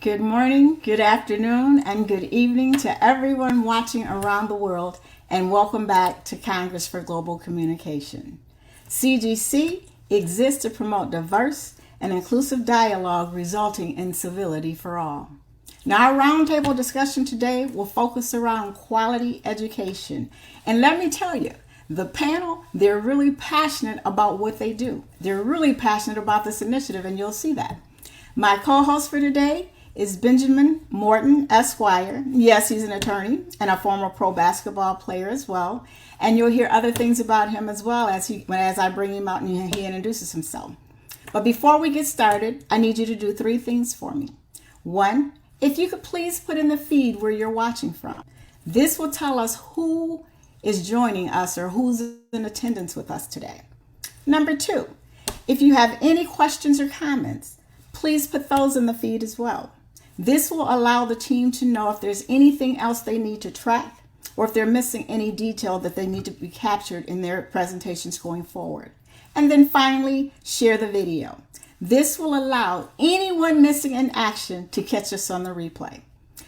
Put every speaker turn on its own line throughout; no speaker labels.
Good morning, good afternoon, and good evening to everyone watching around the world, and welcome back to Congress for Global Communication. CGC exists to promote diverse and inclusive dialogue resulting in civility for all. Now, our roundtable discussion today will focus around quality education. And let me tell you, the panel, they're really passionate about what they do. They're really passionate about this initiative, and you'll see that. My co-host for today is Benjamin Morton, Esquire. Yes, he's an attorney and a former pro basketball player as well. And you'll hear other things about him as well as I bring him out and he introduces himself. But before we get started, I need you to do three things for me. One, if you could please put in the feed where you're watching from. This will tell us who is joining us or who's in attendance with us today. Number two, if you have any questions or comments, please put those in the feed as well. This will allow the team to know if there's anything else they need to track or if they're missing any detail that they need to be captured in their presentations going forward. And then finally, share the video. This will allow anyone missing in action to catch us on the replay.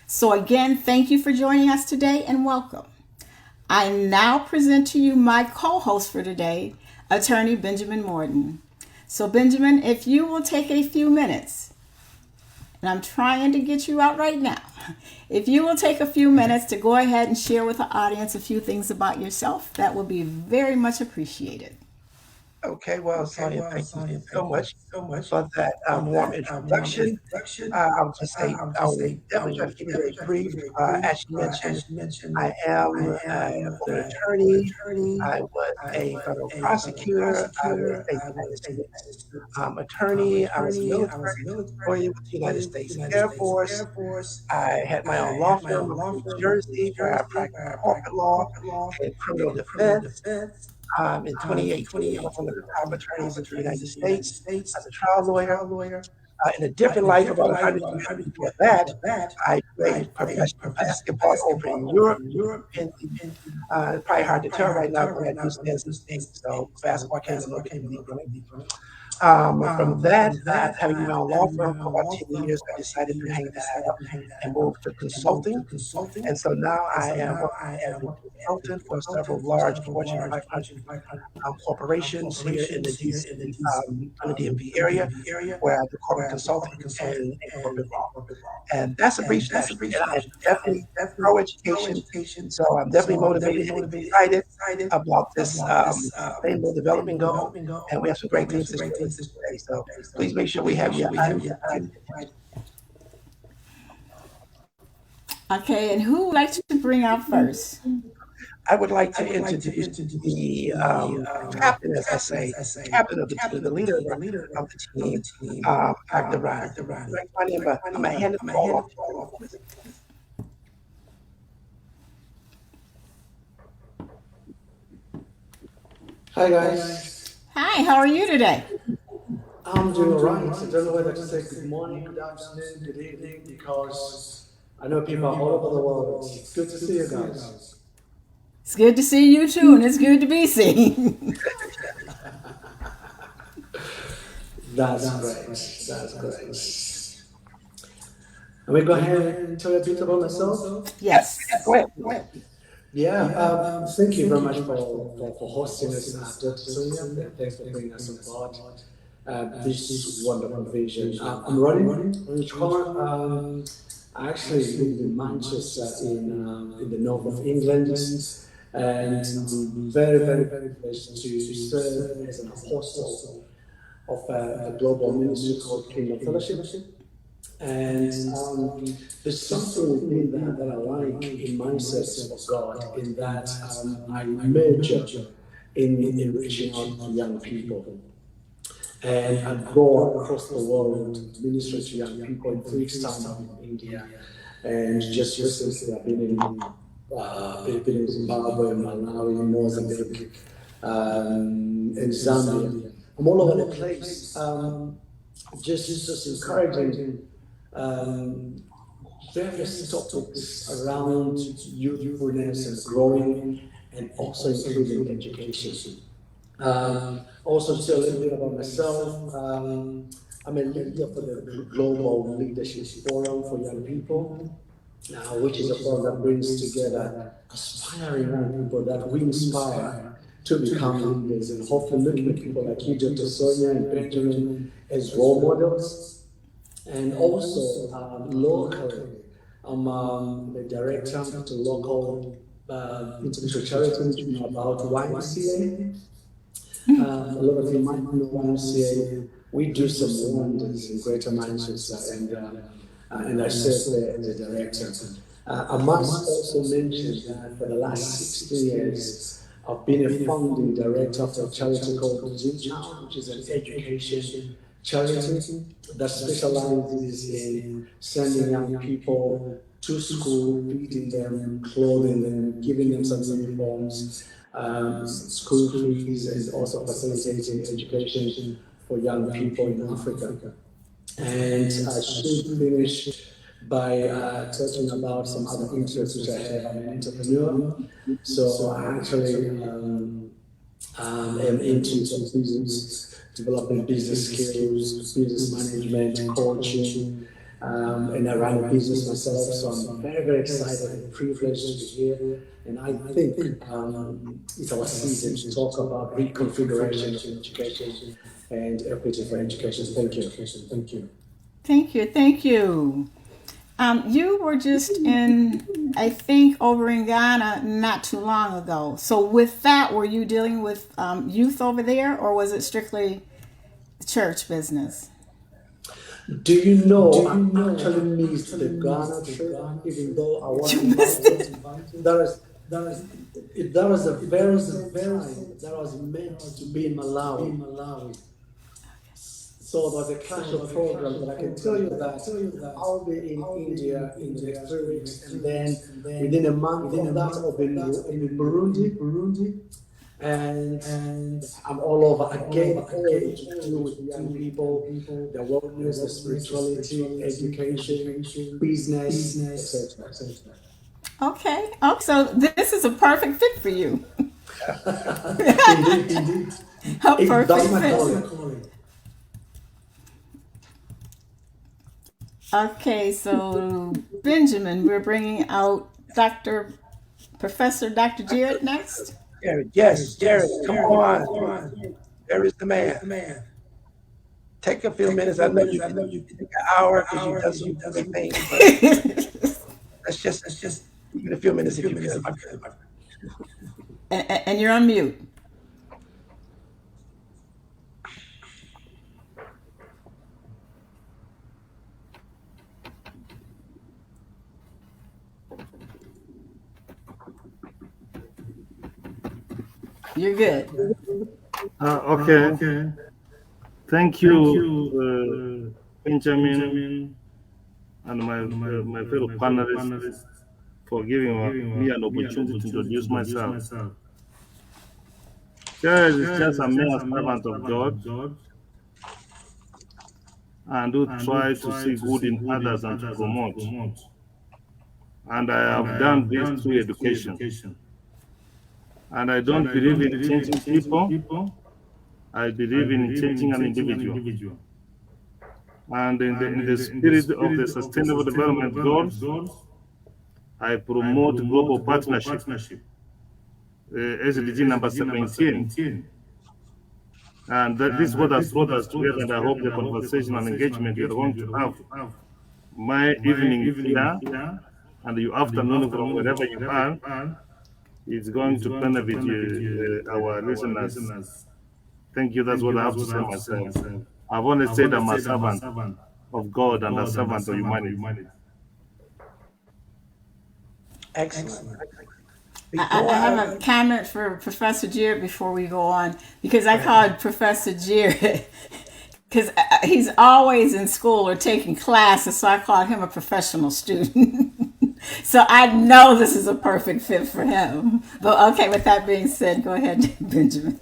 So again, thank you for joining us today and welcome. I now present to you my co-host for today, Attorney Benjamin Morton. So Benjamin, if you will take a few minutes, and I'm trying to get you out right now, if you will take a few minutes to go ahead and share with the audience a few things about yourself, that will be very much appreciated.
Okay, well, Sonia, thank you so much for that warm introduction. I'll just say, I'll definitely try to keep it very brief. As you mentioned, I am a former attorney. I was a federal prosecutor. I was a United States attorney. I was a military employee with the United States Air Force. I had my own law firm in New Jersey where I practiced corporate law and criminal defense. In 2018, I was one of the top attorneys in the United States as a trial lawyer. In a different life, about 100 years before that, I played professional basketball over in Europe. And probably hard to tell right now, but I do stand some things. So basketball came a little bit deep for me. From that, having my own law firm for about 10 years, I decided to hang that up and move to consulting. And so now I am working as a consultant for several large Fortune 500 corporations here in the DC, in the DMV area, where I do corporate consulting and corporate law. And that's a brief snapshot. And I'm definitely pro-education, so I'm definitely motivated and excited about this sustainable development goal. And we have some great things to share today. So please make sure we have your time.
Okay, and who would like to bring out first?
I would like to introduce the captain, as I say, captain of the team, the leader of the team, Dr. Ryan. I'm going to hand the ball off.
Hi guys.
Hi, how are you today?
I'm doing alright. I don't know whether to say good morning, good afternoon, good evening, because I know people are all over the world. It's good to see you guys.
It's good to see you too, and it's good to be seen.
That's great. That's great. Let me go ahead and tell you a bit about myself.
Yes.
Go ahead.
Yeah, thank you very much for hosting us, Dr. Sonia. Thanks for bringing us on board. This wonderful vision. I'm running on each corner. I actually live in Manchester in the north of England, and I'm very, very, very pleased to serve as an apostle of a global ministry called Kingdom Fellowship. And there's something within that I like in my search for God, in that I major in reaching out to young people. And I go across the world ministering to young people in 3 times in India. And just recently I've been in Zimbabwe, Malawi, Mozambique, and Zambia. I'm all over the place. Just encouraging various topics around youthfulness and growing, and also including education. Also, to tell a little bit about myself, I'm a leader for the Global Leadership Forum for Young People, which is a forum that brings together aspiring young people that we inspire to become leaders, and hopefully looking at people like you, Dr. Sonia and Benjamin, as role models. And also locally, I'm the director of the local international charity, which we know about YMCA. A lot of you might know YMCA. We do some wonders in Greater Manchester, and I serve there as a director. I must also mention that for the last 16 years, I've been a founding director for a charity called Dream Child, which is an education charity that specializes in sending young people to school, feeding them, clothing them, giving them some uniforms, school fees, and also facilitating education for young people in Africa. And I should finish by talking about some other interests which I have. I'm an entrepreneur, so I actually am into some business, developing business skills, business management, coaching, and I run a business myself. So I'm very, very excited and privileged to be here. And I think it's our season to talk about reconfiguration of education and equity for education. Thank you. Thank you.
Thank you. Thank you. You were just in, I think, over in Ghana not too long ago. So, with that, were you dealing with youth over there, or was it strictly church business?
Do you know I actually missed the Ghana trip, even though I was
You missed it.
invited? That was a very good time that was meant to be in Malawi. So there was a clash of programs, but I can tell you that I'll be in India in the next 3 weeks, and then within a month of that, I'll be in Burundi, and I'm all over again, all to do with young people, their wellness, their spirituality, education, business, etc., etc.
Okay. Okay. So this is a perfect fit for you.
Indeed, indeed.
A
That's
perfect
my
fit.
calling.
Okay. So Benjamin, we're bringing out Professor Dr. Jared next.
Jared, yes, Jared, come on. There is the man. Take a few minutes. I know you can take an hour because you've done some great things, but let's just give it a few minutes if you could. My friend.
And you're on mute. You're good.
Okay. Thank you, Benjamin, and my fellow panelists for giving me an opportunity to introduce myself. Jared is just a mere servant of God and who tries to see good in others and to promote. And I have done this through education. And I don't believe in changing people. I believe in changing an individual. And in the spirit of the Sustainable Development Goals, I promote global partnership, SDG number 17. And this is what has brought us together, and I hope the conversation and engagement we are going to have my evening here and your afternoon from wherever you are is going to benefit our listeners. Thank you. That's what I have to say myself. I've only said I'm a servant of God and a servant of humanity.
Excellent.
I have a comment for Professor Jared before we go on, because I called Professor Jared because he's always in school or taking classes, so I called him a professional student. So I know this is a perfect fit for him. But okay, with that being said, go ahead, Benjamin.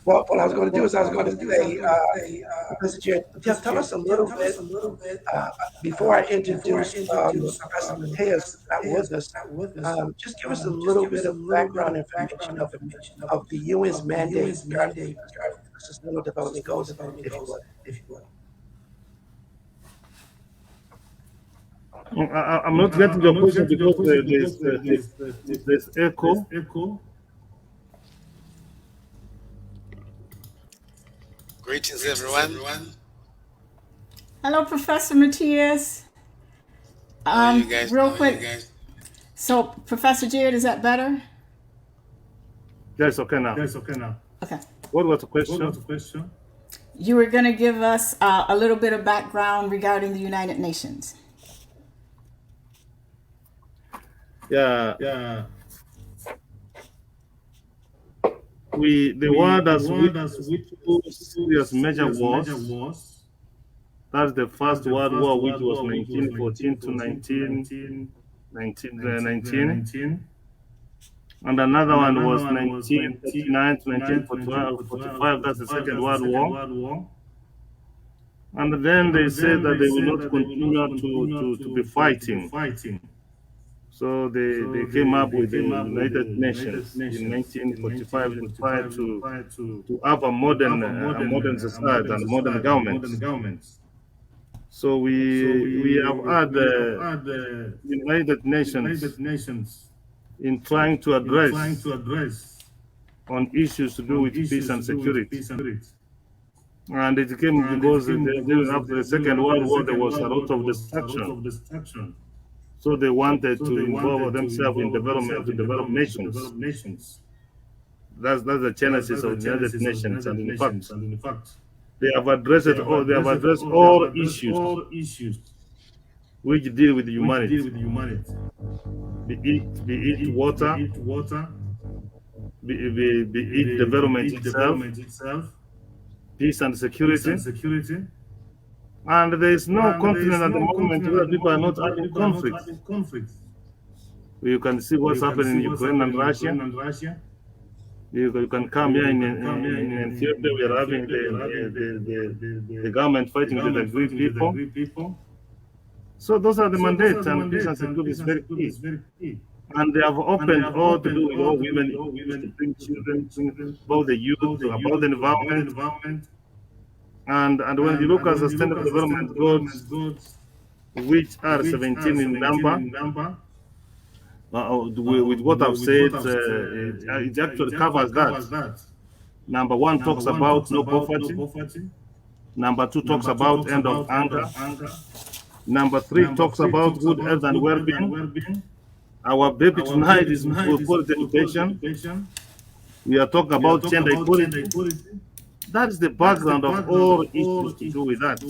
Well, what I was going to do is I was going to say, Professor Jared, just tell us a little bit before I introduce Professor Mateus not with us. Just give us a little bit of background information of the UN's mandate regarding the Sustainable Development Goals, if you would.
I'm not getting your question because there's echo.
Greetings, everyone.
Hello, Professor Matthias.
How are you guys?
Real quick. So, Professor Jared, is that better?
Yes, okay now.
Okay.
What was the question?
You were going to give us a little bit of background regarding the United Nations.
Yeah. The world has witnessed two serious major wars. That's the First World War, which was 1914 to 1919. And another one was 1939 to 1945. That's the Second World War. And then they said that they will not continue to be fighting. So they came up with the United Nations in 1945 and tried to have a modern society and modern government. So we have had the United Nations in trying to address on issues to do with peace and security. And it came because after the Second World War, there was a lot of destruction. So they wanted to involve themselves in development to develop nations. That's the genesis of the United Nations. And in fact, they have addressed all issues which deal with humanity. Be it water, be it development itself, peace and security. And there is no continent at the moment where people are not having conflict. You can see what's happening in Ukraine and Russia. You can come here in Ethiopia. We are having the government fighting with the Greek people. So those are the mandates, and peace and security is very key. And they have opened all to do with all women, to bring children, about the youth, about the environment. And when you look at sustainable development goals, which are 17 in number, with what I've said, it actually covers that. Number one talks about no poverty. Number two talks about end of hunger. Number three talks about good health and well-being. Our baby tonight is quality education. We are talking about gender equality. That's the background of all issues to do with that.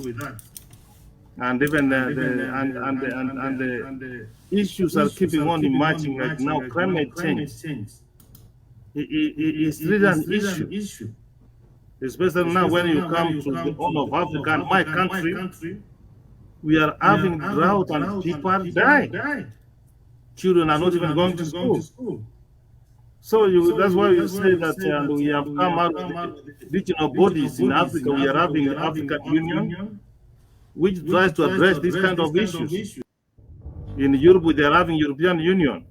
And even the issues are keeping on emerging right now. Climate change is really an issue, especially now when you come to the Horn of Africa and my country. We are having drought and people are dying. Children are not even going to school. So that's why you say that we have come out with regional bodies in Africa. We are having the African Union, which tries to address these kind of issues. In Europe, they are having European Union.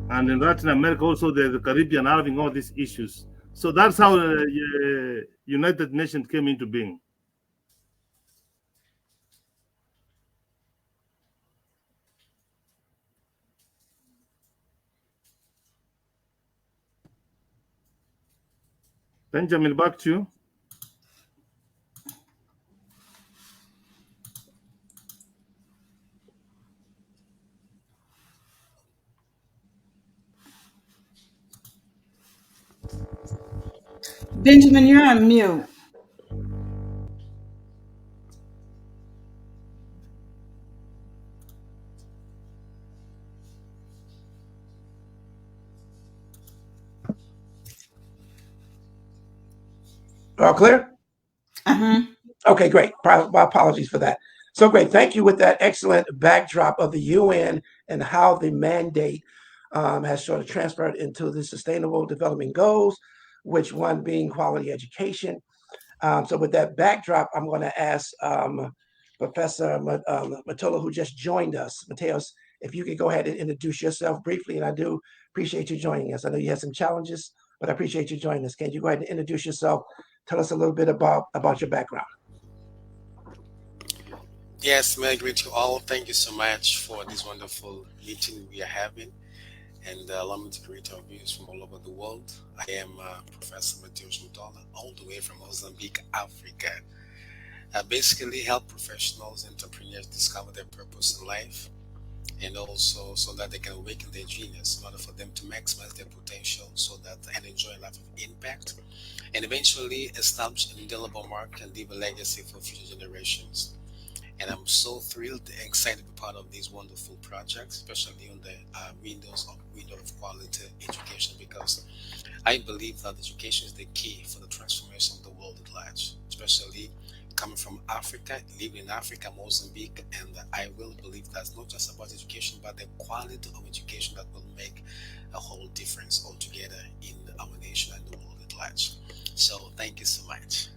And in Latin America also, the Caribbean are having all these issues. So that's how the United Nations came into being. Benjamin, back to you.
Benjamin, you're on mute.
All clear? Okay, great. My apologies for that. So great. Thank you with that excellent backdrop of the UN and how the mandate has sort of transferred into the Sustainable Development Goals, which one being quality education. So with that backdrop, I'm going to ask Professor Matola, who just joined us. Mateos, if you could go ahead and introduce yourself briefly, and I do appreciate you joining us. I know you had some challenges, but I appreciate you joining us. Can you go ahead and introduce yourself? Tell us a little bit about your background.
Yes, may I greet you all. Thank you so much for this wonderful meeting we are having. And allow me to greet our viewers from all over the world. I am Professor Mateus Mutola, all the way from Mozambique, Africa. I basically help professionals, entrepreneurs discover their purpose in life and also so that they can awaken their genius in order for them to maximize their potential so that and enjoy a life of impact and eventually establish an indelible mark and leave a legacy for future generations. And I'm so thrilled and excited to be part of these wonderful projects, especially on the window of quality education, because I believe that education is the key for the transformation of the world at large, especially coming from Africa, living in Africa, Mozambique, and I will believe that's not just about education, but the quality of education that will make a whole difference altogether in our nation and the world at large. So thank you so much.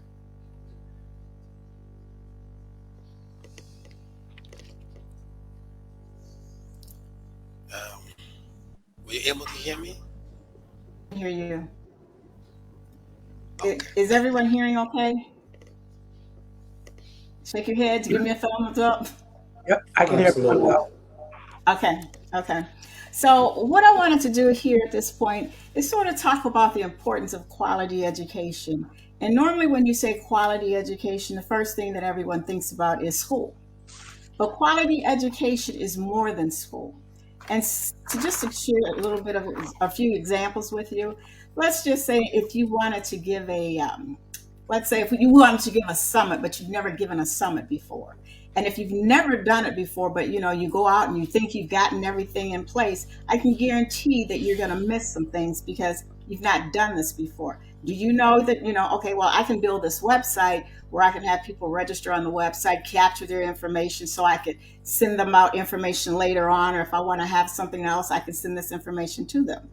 Um, were you able to hear me?
I hear you.
Okay,
Is
thank you.
everyone hearing okay? Shake your head to give me a thumbs up.
Yep, I can hear everyone
Absolutely.
well.
Okay, okay. So, what I wanted to do here at this point is sort of talk about the importance of quality education. And normally, when you say quality education, the first thing that everyone thinks about is school. But quality education is more than school. And to just to share a little bit of a few examples with you, let's just say if you wanted to give let's say if you wanted to give a summit, but you've never given a summit before. And if you've never done it before, but you go out and you think you've gotten everything in place, I can guarantee that you're going to miss some things because you've not done this before. Do you know that, okay, well, I can build this website where I can have people register on the website, capture their information so I could send them out information later on, or if I want to have something else, I can send this information to them.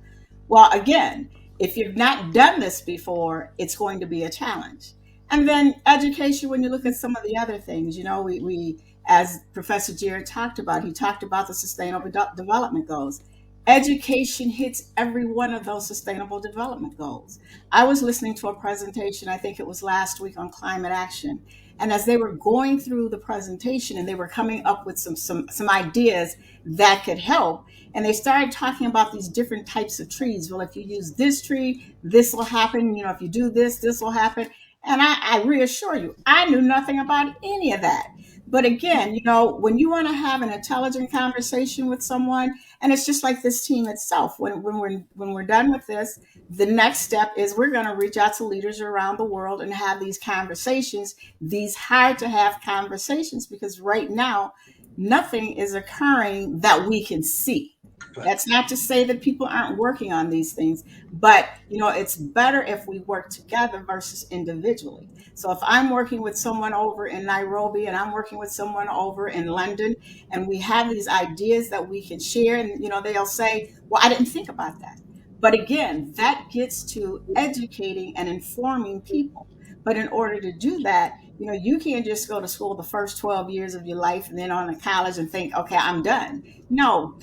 Well, again, if you've not done this before, it's going to be a challenge. And then education, when you look at some of the other things, we as Professor Jared talked about, he talked about the sustainable development goals. Education hits every one of those sustainable development goals. I was listening to a presentation, I think it was last week, on climate action. And as they were going through the presentation and they were coming up with some ideas that could help, and they started talking about these different types of trees. Well, if you use this tree, this will happen. If you do this, this will happen. And I reassure you, I knew nothing about any of that. But again, when you want to have an intelligent conversation with someone, and it's just like this team itself, when we're done with this, the next step is we're going to reach out to leaders around the world and have these conversations, these hard to have conversations, because right now nothing is occurring that we can see.
But
That's not to say that people aren't working on these things, but it's better if we work together versus individually. So if I'm working with someone over in Nairobi and I'm working with someone over in London, and we have these ideas that we can share, and they'll say, "Well, I didn't think about that." But again, that gets to educating and informing people. But in order to do that, you can't just go to school the first 12 years of your life and then on to college and think, okay, I'm done. No,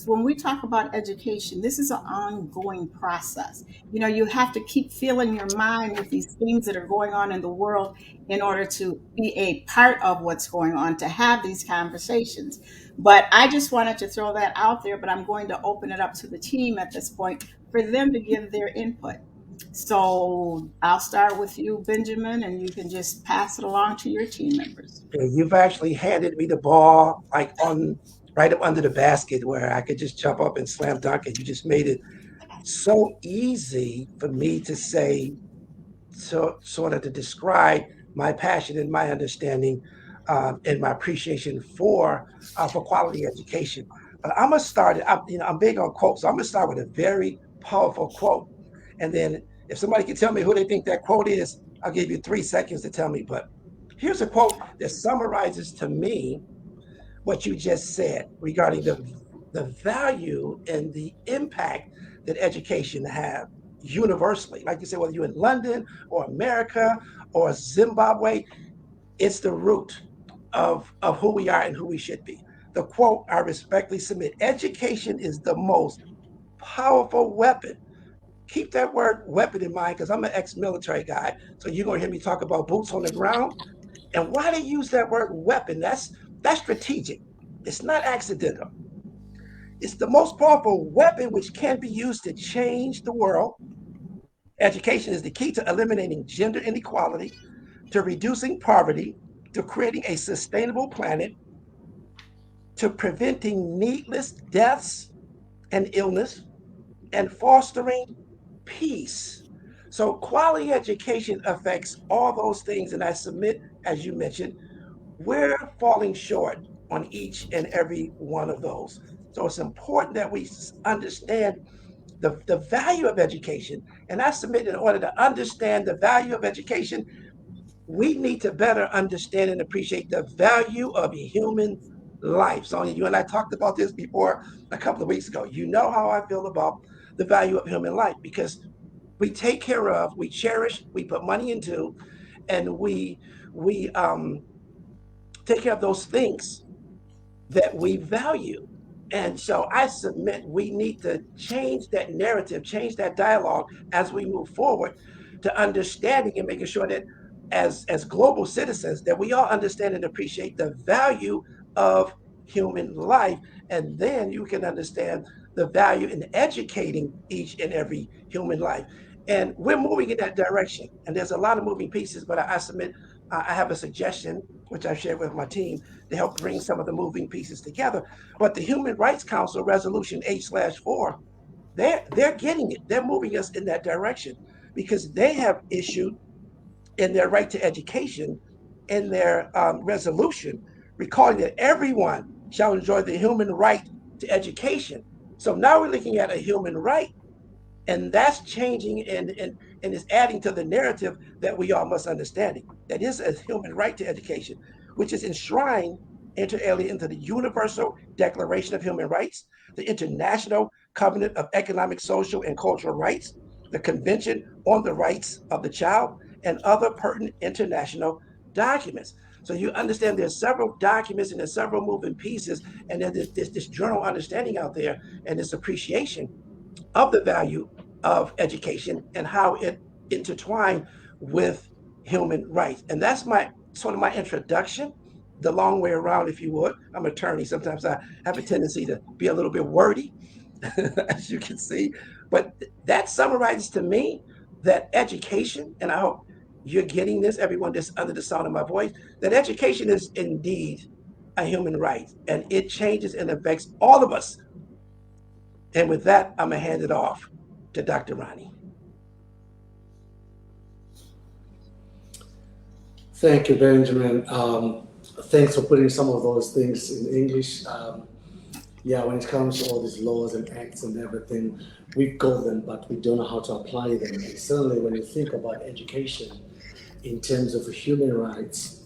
when we talk about education, this is an ongoing process. You have to keep filling your mind with these things that are going on in the world in order to be a part of what's going on, to have these conversations. But I just wanted to throw that out there, but I'm going to open it up to the team at this point for them to give their input. So I'll start with you, Benjamin, and you can just pass it along to your team members.
you've actually handed me the ball like on right up under the basket where I could just jump up and slam dunk it. You just made it so easy for me to say, so sort of to describe my passion and my understanding and my appreciation for quality education. But I'm gonna start. I'm big on quotes. So I'm gonna start with a very powerful quote, and then if somebody can tell me who they think that quote is, I'll give you 3 seconds to tell me. But here's a quote that summarizes to me what you just said regarding the value and the impact that education have universally. Like you said, whether you're in London or America or Zimbabwe, it's the root of who we are and who we should be. The quote I respectfully submit: education is the most powerful weapon. Keep that word weapon in mind because I'm an ex-military guy. So you're gonna hear me talk about boots on the ground. And why they use that word weapon, That's strategic. It's not accidental. It's the most powerful weapon which can be used to change the world. Education is the key to eliminating gender inequality, to reducing poverty, to creating a sustainable planet, to preventing needless deaths and illness, and fostering peace. So, quality education affects all those things. And I submit, as you mentioned, we're falling short on each and every one of those. So, it's important that we understand the value of education. And I submit, in order to understand the value of education, we need to better understand and appreciate the value of human life. Sonia, you and I talked about this before a couple of weeks ago. You know how I feel about the value of human life, because we take care of, we cherish, we put money into, and we take care of those things that we value. And so I submit we need to change that narrative, change that dialogue as we move forward, to understanding and making sure that as global citizens that we all understand and appreciate the value of human life. And then you can understand the value in educating each and every human life. And we're moving in that direction. And there's a lot of moving pieces, but I submit I have a suggestion, which I shared with my team, to help bring some of the moving pieces together. But the Human Rights Council Resolution H/4, they're getting it. They're moving us in that direction, because they have issued in their right to education in their resolution, recalling that everyone shall enjoy the human right to education. So now we're looking at a human right, and that's changing and is adding to the narrative that we all must understand. That is a human right to education, which is enshrined inter alia into the Universal Declaration of Human Rights, the International Covenant of Economic, Social, and Cultural Rights, the Convention on the Rights of the Child, and other pertinent international documents. So you understand there's several documents and there's several moving pieces, and then there's this general understanding out there and this appreciation of the value of education and how it intertwined with human rights. And that's my sort of my introduction, the long way around, if you would. I'm an attorney. Sometimes I have a tendency to be a little bit wordy, as you can see. But that summarizes to me that education, and I hope you're getting this, everyone that's under the sound of my voice, that education is indeed a human right, and it changes and affects all of us. And with that, I'm going to hand it off to Dr. Ronnie.
Thank you, Benjamin. Thanks for putting some of those things in English. Yeah, when it comes to all these laws and acts and everything, we've got them, but we don't know how to apply them. And certainly, when you think about education in terms of human rights,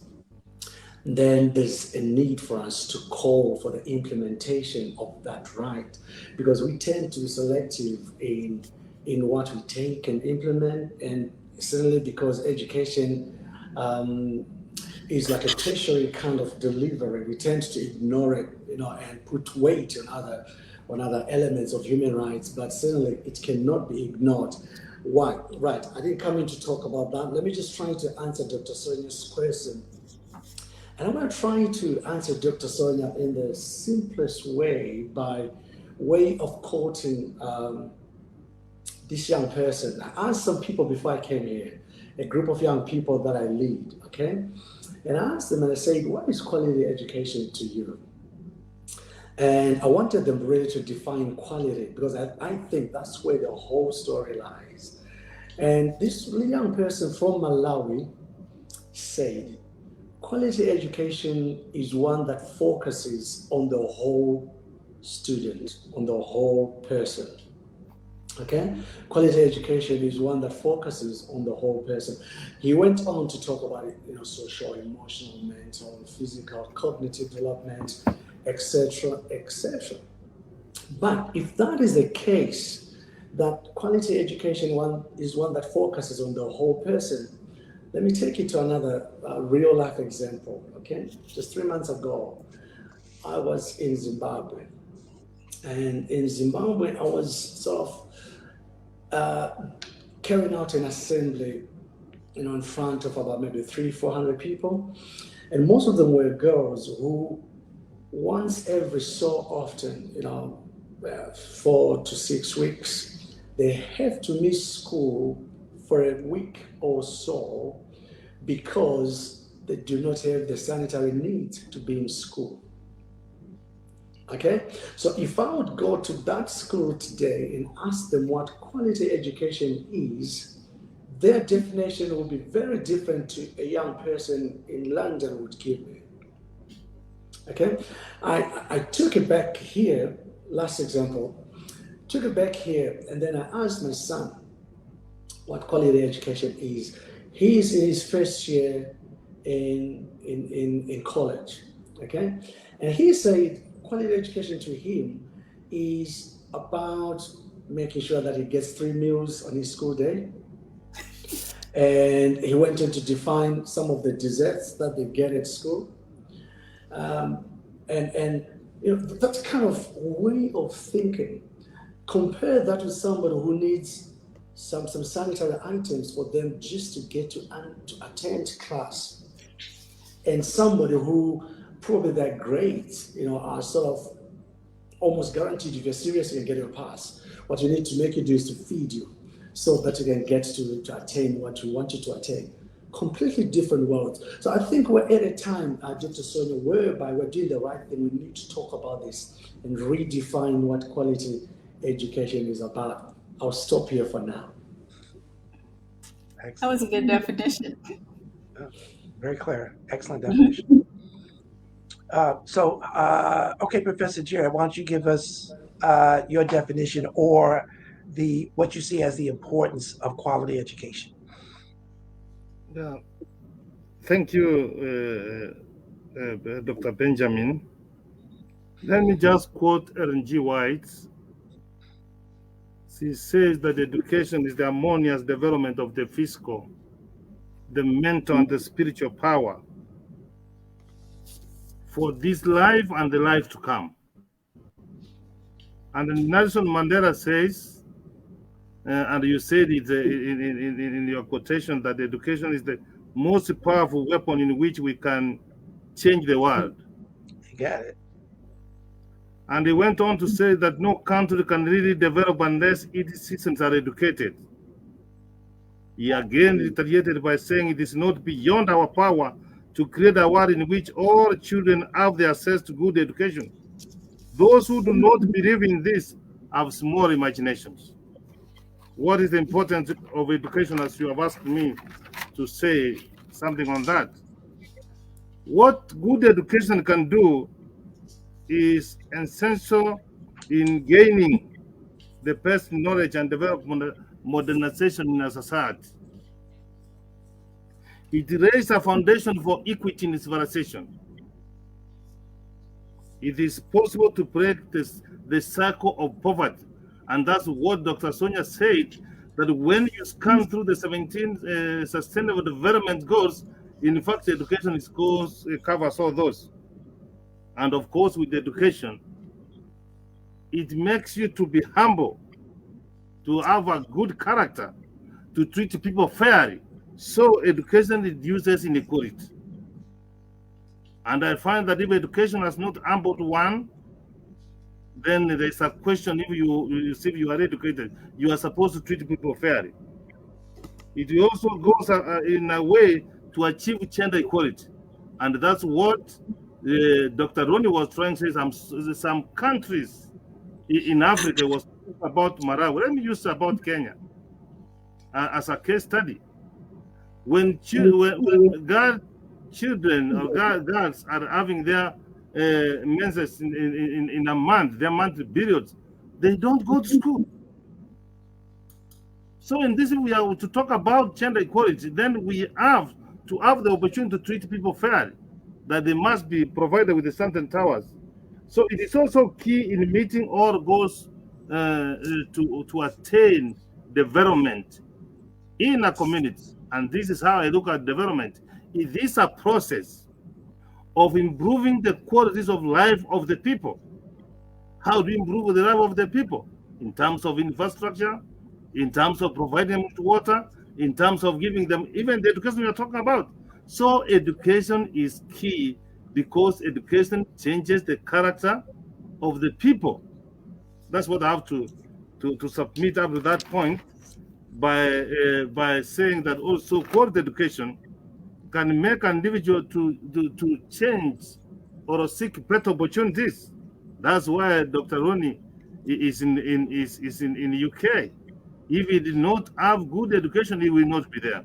then there's a need for us to call for the implementation of that right, because we tend to be selective in what we take and implement, and certainly because education is like a tertiary kind of delivery, we tend to ignore it, and put weight on other elements of human rights, but certainly it cannot be ignored. Why? Right, I didn't come in to talk about that. Let me just try to answer Dr. Sonia's question. And I'm going to try to answer Dr. Sonia in the simplest way, by way of quoting this young person. I asked some people before I came here, a group of young people that I lead, okay? And I asked them and I said, what is quality education to you? And I wanted them really to define quality, because I think that's where the whole story lies. And this young person from Malawi said, quality education is one that focuses on the whole student, on the whole person. Okay? Quality education is one that focuses on the whole person. He went on to talk about it, social, emotional, mental, physical, cognitive development, etc., etc. But if that is the case, that quality education is one that focuses on the whole person, let me take you to another real life example, okay? Just 3 months ago, I was in Zimbabwe. And in Zimbabwe, I was sort of carrying out an assembly, in front of about maybe 300-400 people. And most of them were girls who once every so often, 4 to 6 weeks, they have to miss school for a week or so because they do not have the sanitary need to be in school. Okay, so if I would go to that school today and ask them what quality education is, their definition will be very different to a young person in London would give me. Okay, I took it back here, last example, took it back here, and then I asked my son what quality education is. He's in his first year in college, okay? And he said quality education to him is about making sure that he gets 3 meals on his school day. And he went on to define some of the desserts that they get at school. And that kind of way of thinking, compare that with somebody who needs some sanitary items for them just to get to attend class, and somebody who probably their grades are sort of almost guaranteed. If you're serious, you can get your pass. What you need to make you do is to feed you so that you can get to attain what we want you to attain. Completely different worlds. So I think we're at a time, Dr. Sonia, whereby we're doing the right thing. We need to talk about this and redefine what quality education is about. I'll stop here for now.
Excellent. That was a good definition.
Very clear. Excellent definition. Okay, Professor Jerry, why don't you give us your definition or what you see as the importance of quality education?
Yeah. Thank you, Dr. Benjamin. Let me just quote Ellen G. White. She says that education is the harmonious development of the physical, the mental, and the spiritual power for this life and the life to come. And Nelson Mandela says, and you said it in your quotation, that education is the most powerful weapon in which we can change the world.
You got it.
And he went on to say that no country can really develop unless its citizens are educated. He again retaliated by saying it is not beyond our power to create a world in which all children have the access to good education. Those who do not believe in this have small imaginations. What is the importance of education, as you have asked me to say something on that? What good education can do is essential in gaining the best knowledge and development modernization in a society. It lays a foundation for equity in civilization. It is possible to break the cycle of poverty. And that's what Dr. Sonia said, that when you scan through the 17 Sustainable Development Goals, in fact, education covers all those. And of course, with education, it makes you to be humble, to have a good character, to treat people fairly. So education reduces inequality. And I find that if education has not humbled one, then there's a question. If you are educated, you are supposed to treat people fairly. It also goes in a way to achieve gender equality. And that's what Dr. Ronnie was trying to say. Some countries in Africa was about Malawi. Let me use about Kenya as a case study. When children or girls are having their menses in a month, their monthly periods, they don't go to school. So in this, we are to talk about gender equality. Then we have to have the opportunity to treat people fairly, that they must be provided with the certain towers. So it is also key in meeting all goals to attain development in a community. And this is how I look at development. It is a process of improving the qualities of life of the people. How do you improve the life of the people? In terms of infrastructure, in terms of providing them with water, in terms of giving them even the education we are talking about. So education is key because education changes the character of the people. That's what I have to submit up to that point by saying that also quality education can make an individual to change or seek better opportunities. That's why Dr. Ronnie is in UK. If he did not have good education, he will not be there.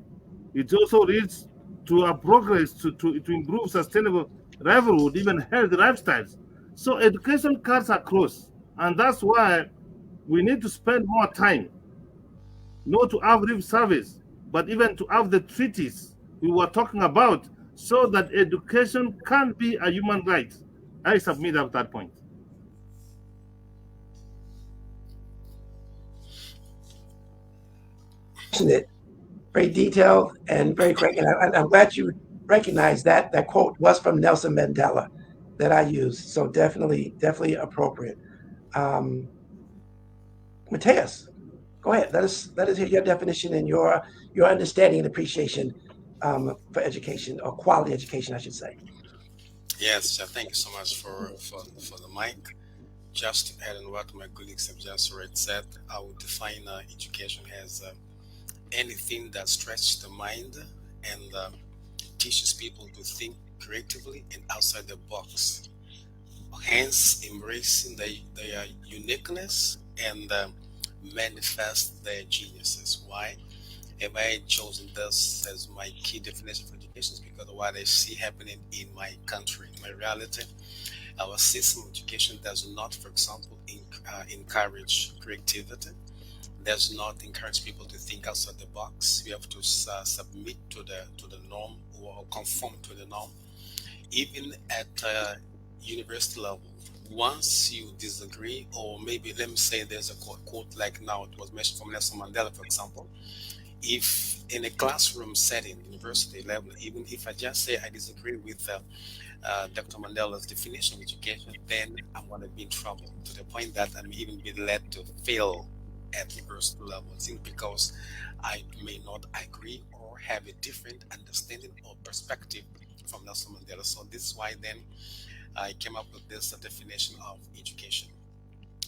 It also leads to a progress to improve sustainable livelihood, even healthy lifestyles. So education cuts across, and that's why we need to spend more time not to have lip service, but even to have the treaties we were talking about, so that education can be a human right. I submit at that point.
Passionate, very detailed, and very correct. And I'm glad you recognize that that quote was from Nelson Mandela that I used. So definitely appropriate. Um, Mateus, go ahead. Let us hear your definition and your understanding and appreciation for education or quality education, I should say.
Yes, thank you so much for the mic. Just to add on what my colleagues have just already said, I would define education as anything that stretches the mind and teaches people to think creatively and outside the box, hence embracing their uniqueness and manifest their geniuses. Why have I chosen this as my key definition for education? Is because of what I see happening in my country, in my reality. Our system of education does not, for example, encourage creativity, does not encourage people to think outside the box. We have to submit to the norm or conform to the norm, even at university level. Once you disagree, or maybe let me say there's a quote like now it was mentioned from Nelson Mandela, for example. If in a classroom setting, university level, even if I just say I disagree with Dr. Mandela's definition of education, then I'm going to be in trouble to the point that I may even be led to fail at university level, simply because I may not agree or have a different understanding or perspective from Nelson Mandela. So this is why then I came up with this definition of education.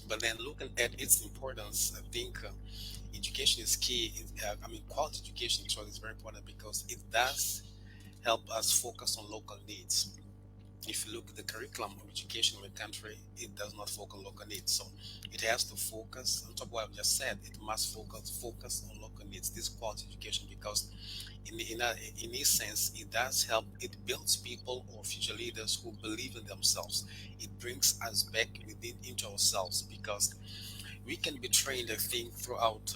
But then looking at its importance, I think education is key. Quality education is very important because it does help us focus on local needs. If you look at the curriculum of education in the country, it does not focus on local needs. So it has to focus on top of what I've just said. It must focus on local needs. This quality education, because in this sense, it does help. It builds people or future leaders who believe in themselves. It brings us back within into ourselves because we can be trained, I think, throughout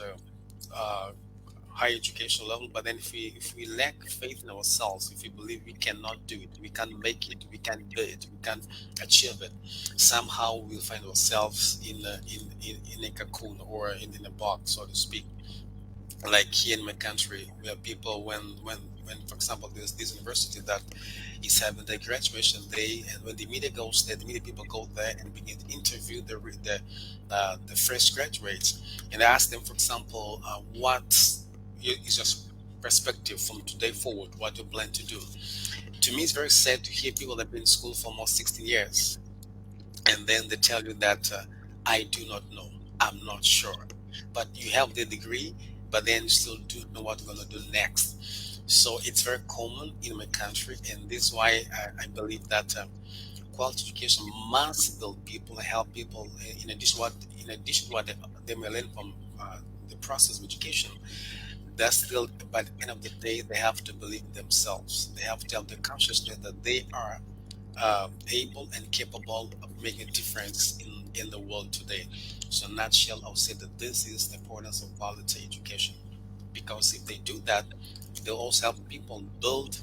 higher education level. But then if we lack faith in ourselves, if we believe we cannot do it, we can't make it, we can't do it, we can't achieve it, somehow we'll find ourselves in a cocoon or in a box, so to speak. Like here in my country, where people when for example there's this university that is having the graduation day, and when the media goes there, the media people go there and begin to interview the fresh graduates and ask them, for example, what is your perspective from today forward, what you plan to do. To me, it's very sad to hear people that have been in school for almost 16 years and then they tell you that I do not know, I'm not sure. But you have the degree, but then you still don't know what you're going to do next. So it's very common in my country, and this is why I believe that quality education must build people and help people. In addition to what they may learn from the process of education, that's still by the end of the day they have to believe in themselves. They have to have the consciousness that they are able and capable of making a difference in the world today. So, in a nutshell, I would say that this is the importance of quality education because if they do that, they'll also help people build.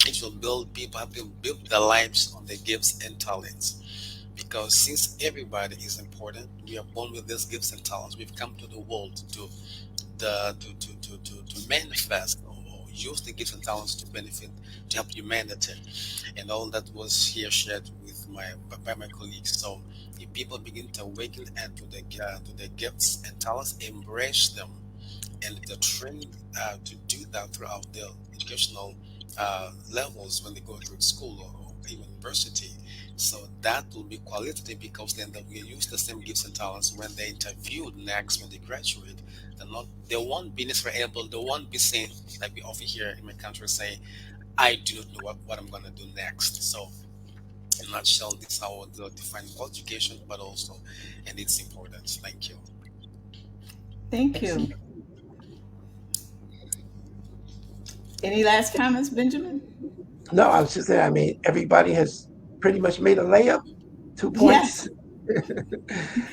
It will build people, help them build their lives on their gifts and talents. Because since everybody is important, we are born with these gifts and talents. We've come to the world to manifest or use the gifts and talents to benefit, to help humanity, and all that was here shared with by my colleagues. So if people begin to awaken and to their gifts and talents, embrace them, and they're trained to do that throughout their educational levels when they go to school or even university. So that will be qualitative because then they will use the same gifts and talents when they interviewed next when they graduate. They won't be necessarily able, they won't be saying, like we often here in my country say, I do not know what I'm gonna do next. So in a nutshell, this is how they define quality education, but also and its importance. Thank you.
Thank you. Any last comments, Benjamin?
No, I was just saying, I mean, everybody has pretty much made a layup, 2
Yes,
points.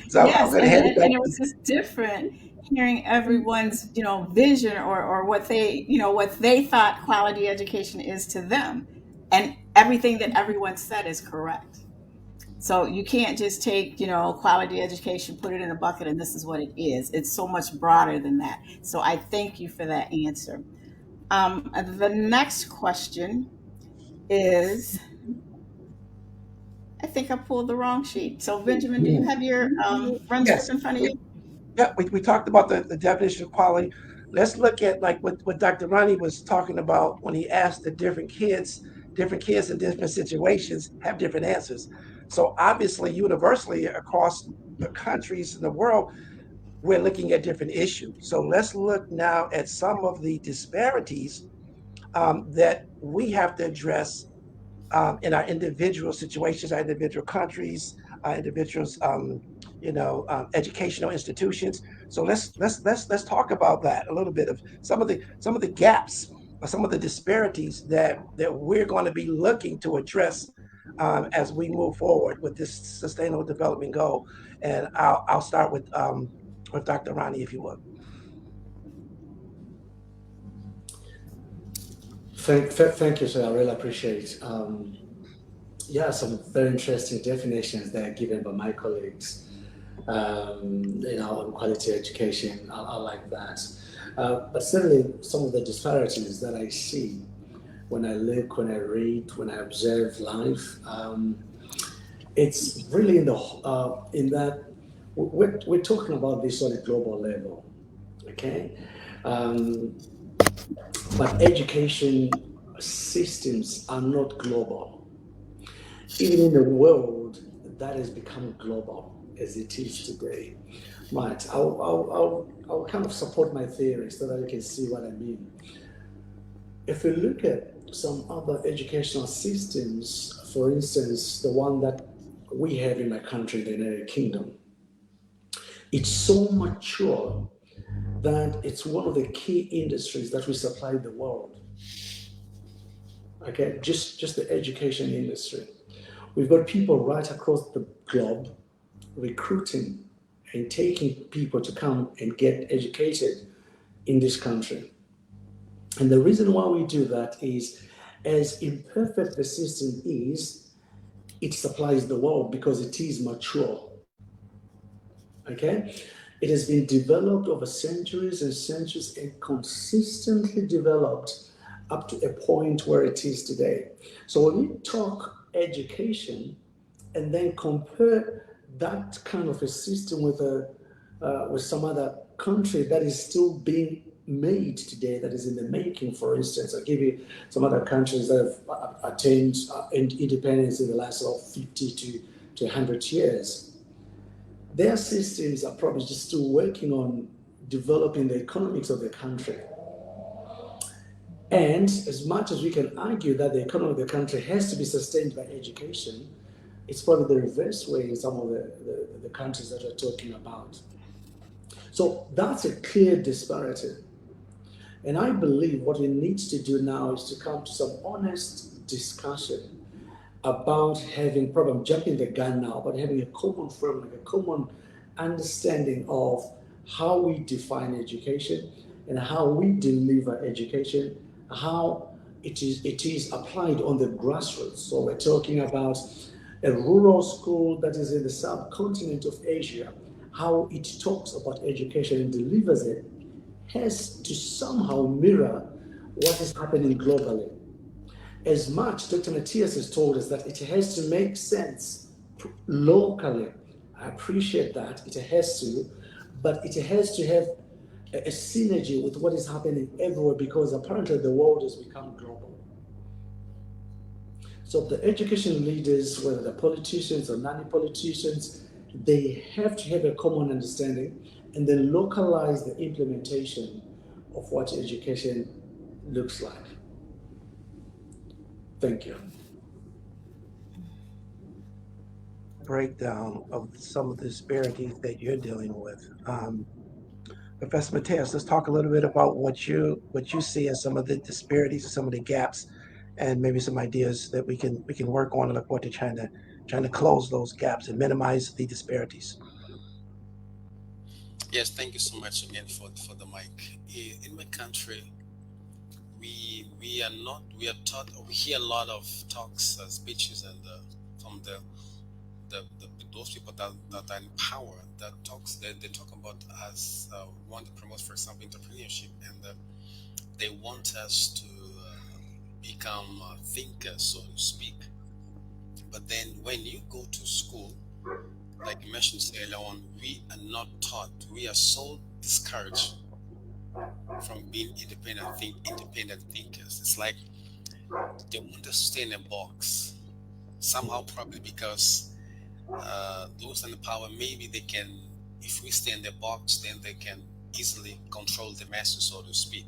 So I'm
yes,
gonna
and
hand it
and,
back
and it was just different hearing everyone's vision or what they what they thought quality education is to them, and everything that everyone said is correct. So you can't just take quality education, put it in a bucket, and this is what it is. It's so much broader than that. So I thank you for that answer. The next question is, I think I pulled the wrong sheet. So Benjamin, do you have your run script
Yes,
in front of
we
you?
yeah, we talked about the definition of quality. Let's look at like what Dr. Ronnie was talking about when he asked the different kids in different situations have different answers. So obviously, universally across the countries in the world, we're looking at different issues. So let's look now at some of the disparities that we have to address in our individual situations, our individual countries, our individuals, educational institutions. So let's talk about that a little bit of some of the gaps or some of the disparities that we're going to be looking to address as we move forward with this sustainable development goal. And I'll start with Dr. Ronnie, if you would.
Thank you, sir. I really appreciate. Yeah, some very interesting definitions that are given by my colleagues. On quality education, I like that. But certainly, some of the disparities that I see when I look, when I read, when I observe life, it's really in that we're talking about this on a global level, okay? Um, but education systems are not global. Even in a world that has become global as it is today. Right, I'll kind of support my theory so that you can see what I mean. If we look at some other educational systems, for instance, the one that we have in my country, the United Kingdom, it's so mature that it's one of the key industries that we supply the world. Okay, just the education industry. We've got people right across the globe recruiting and taking people to come and get educated in this country. And the reason why we do that is, as imperfect the system is, it supplies the world because it is mature. Okay? It has been developed over centuries and centuries and consistently developed up to a point where it is today. So when we talk education and then compare that kind of a system with some other country that is still being made today, that is in the making, for instance, I'll give you some other countries that have attained independence in the last 50 to 100 years. Their systems are probably just still working on developing the economics of the country. And as much as we can argue that the economy of the country has to be sustained by education, it's probably the reverse way in some of the countries that we're talking about. So that's a clear disparity. And I believe what we need to do now is to come to some honest discussion about having, probably I'm jumping the gun now, but having a common framework, a common understanding of how we define education and how we deliver education, how it is applied on the grassroots. So we're talking about a rural school that is in the subcontinent of Asia, how it talks about education and delivers it has to somehow mirror what is happening globally. As much, Dr. Matthias has told us that it has to make sense locally. I appreciate that, it has to, but it has to have a synergy with what is happening everywhere because apparently the world has become global. So the education leaders, whether they're politicians or non-politicians, they have to have a common understanding and then localize the implementation of what education looks like. Thank you.
Breakdown of some of the disparities that you're dealing with. Professor Mateus, let's talk a little bit about what you see as some of the disparities and some of the gaps, and maybe some ideas that we can work on and look forward to trying to close those gaps and minimize the disparities.
Yes, thank you so much again for the mic. In my country, we are not we are taught, we hear a lot of talks, speeches, and from the those people that are in power, that talks that they talk about as want to promote, for example, entrepreneurship, and they want us to become thinkers, so to speak. But then when you go to school, like you mentioned earlier on, we are not taught. We are so discouraged from being independent thinkers. It's like they want us to stay in a box somehow, probably because those in the power, maybe they can, if we stay in the box, then they can easily control the masses, so to speak.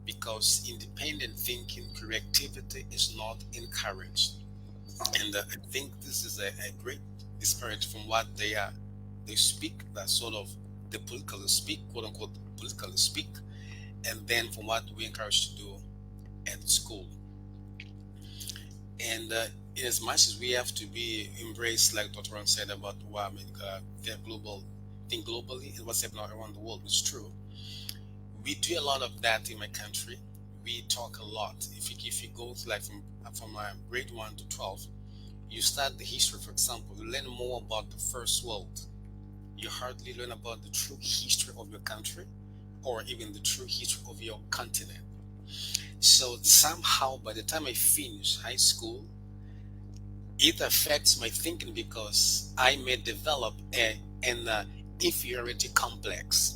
Because independent thinking, creativity is not encouraged, and I think this is a great disparity from what they speak, that sort of the politically speak, quote unquote, politically speak, and then from what we encourage to do at school. And in as much as we have to be embraced, like Dr. Ron said about their global, think globally and what's happening around the world, is true. We do a lot of that in my country. We talk a lot. If you go to, like, from grade 1 to 12, you start the history, for example, you learn more about the first world. You hardly learn about the true history of your country, or even the true history of your continent. So somehow, by the time I finish high school, it affects my thinking because I may develop an inferiority complex.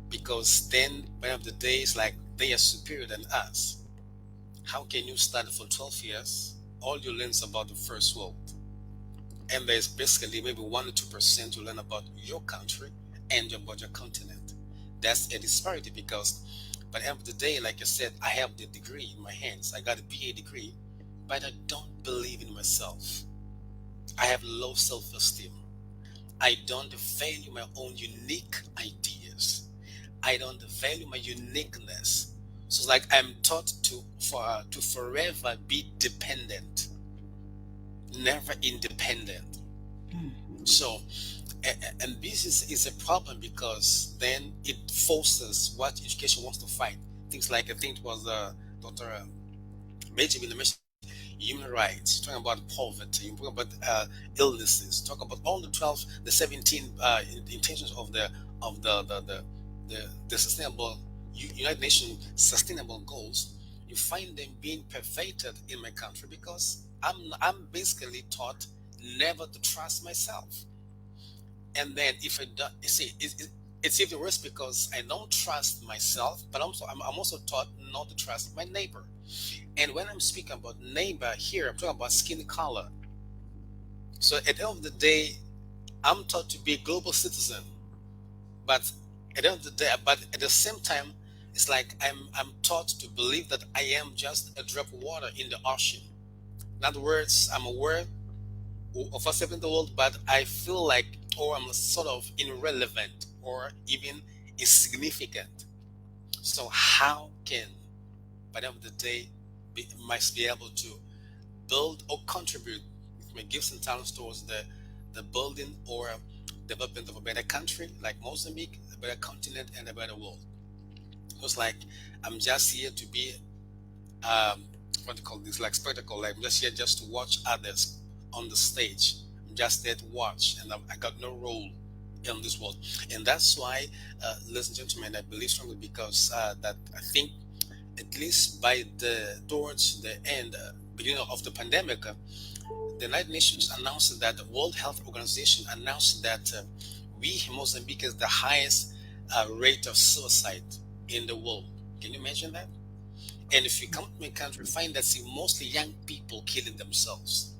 Because then, by the end of the day, it's like they are superior than us. How can you study for 12 years? All you learn is about the first world. And there's basically maybe 1 or 2% you learn about your country and about your continent. That's a disparity because by the end of the day, like I said, I have the degree in my hands. I got a BA degree, but I don't believe in myself. I have low self-esteem. I don't value my own unique ideas. I don't value my uniqueness. So it's like I'm taught to forever be dependent, never independent. So, and this is a problem because then it forces what education wants to fight. Things like, I think it was Dr. Benjamin mentioned human rights, talking about poverty, talking about illnesses, talk about all the 12, the 17 intentions of the sustainable United Nations sustainable goals. You find them being perfected in my country because I'm basically taught never to trust myself. And then if I don't, you see, it's even worse because I don't trust myself, but I'm also taught not to trust my neighbor. And when I'm speaking about neighbor here, I'm talking about skin color. So at the end of the day, I'm taught to be a global citizen, but at the end of the day, but at the same time, it's like I'm taught to believe that I am just a drop of water in the ocean. In other words, I'm aware of what's happening in the world, but I feel like, or I'm sort of irrelevant or even insignificant. So how can, by the end of the day, might be able to build or contribute with my gifts and talents towards the building or development of a better country like Mozambique, a better continent, and a better world? It's like I'm just here to be what do you call this, like spectacle. Like I'm just here just to watch others on the stage. I'm just there to watch, and I got no role in this world. And that's why, ladies and gentlemen, I believe strongly because that I think at least by the towards the end, beginning of the pandemic, the United Nations announced that the World Health Organization announced that we in Mozambique is the highest rate of suicide in the world. Can you imagine that? And if you come to my country, find that see mostly young people killing themselves.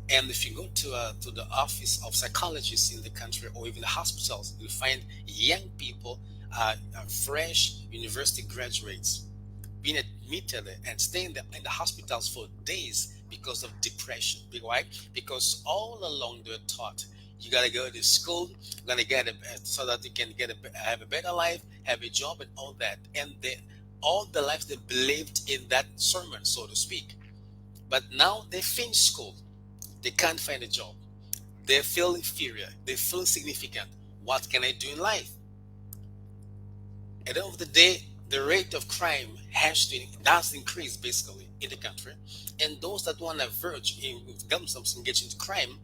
And if you go to the office of psychologists in the country or even the hospitals, you'll find young people, fresh university graduates, being admitted and staying in the hospitals for days because of depression. Why? Because all along they're taught you gotta go to school, you gotta get so that you can have a better life, have a job, and all that. And all the lives they believed in that sermon, so to speak. But now they finish school, they can't find a job. They feel inferior. They feel insignificant. What can I do in life? At the end of the day, the rate of crime does increase basically in the country, and those that want to verge in themselves engage into crime,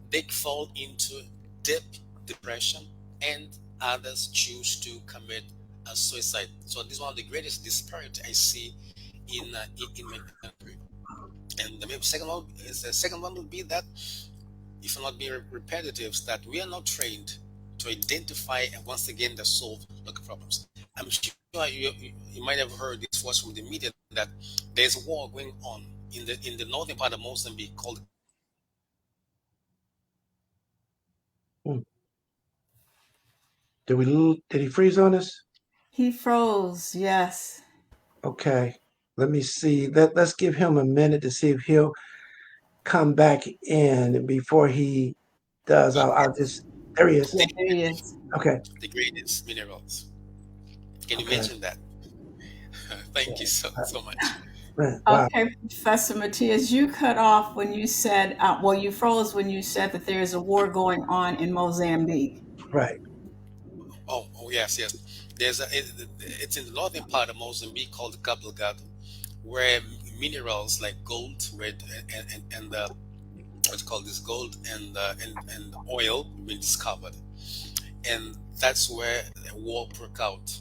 they fall into deep depression, and others choose to commit a suicide. So this is one of the greatest disparity I see in my country. And the second one will be that if I'm not being repetitive, that we are not trained to identify and once again to solve local problems. I'm sure you might have heard this was from the media that there's a war going on in the northern part of Mozambique called.
Hmm. Did he freeze on us?
He froze. Yes.
Okay. Let me see. Let's give him a minute to see if he'll come back in before he does. I'll just there he is.
Yeah,
The,
there he is.
Okay.
the greatest minerals. Can you
Okay.
mention that? Thank you so much.
Man, wow.
Okay, Professor Matias, you cut off when you said, well, you froze when you said that there's a war going on in Mozambique.
Right.
Oh yes. It's in the northern part of Mozambique called Cabo Delgado, where minerals like gold, red, and what's called this gold and oil been discovered, and that's where a war broke out.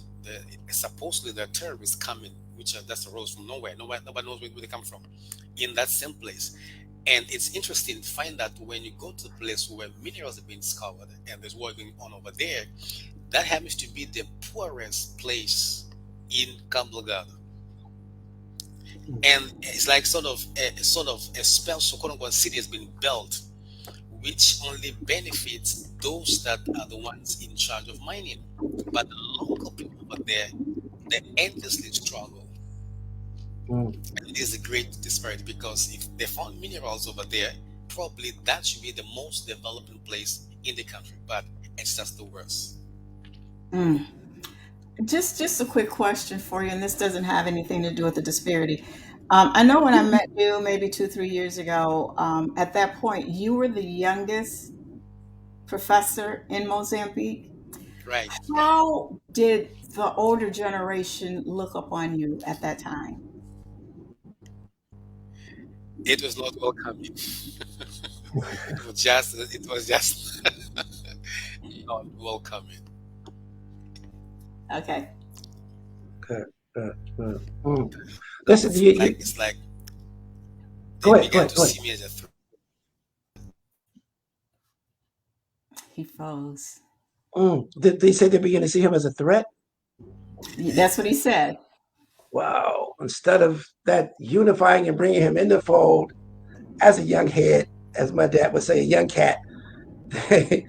Supposedly there are terrorists coming, which that's arose from nowhere. Nobody knows where they come from, in that same place. And it's interesting to find that when you go to the place where minerals have been discovered and there's war going on over there, that happens to be the poorest place in Cabo Delgado. And it's like sort of a special quote unquote city has been built, which only benefits those that are the ones in charge of mining. But the local people over there, they endlessly struggle.
Mm.
And this is a great disparity because if they found minerals over there, probably that should be the most developing place in the country. But it's just the worst.
Mm. Just a quick question for you, and this doesn't have anything to do with the disparity. I know when I met you maybe 2, 3 years ago, at that point, you were the youngest professor in Mozambique.
Right, right.
How did the older generation look upon you at that time?
It was not welcoming. It was just not welcoming.
Okay.
Okay.
Good. Mm. Listen,
It's like
go
they
ahead. Go
began
ahead.
to
Go ahead.
see me as a threat.
He froze.
Did they say they begin to see him as a threat?
That's what he said.
Wow. Instead of that unifying and bringing him in the fold as a young head, as my dad would say, a young cat, they,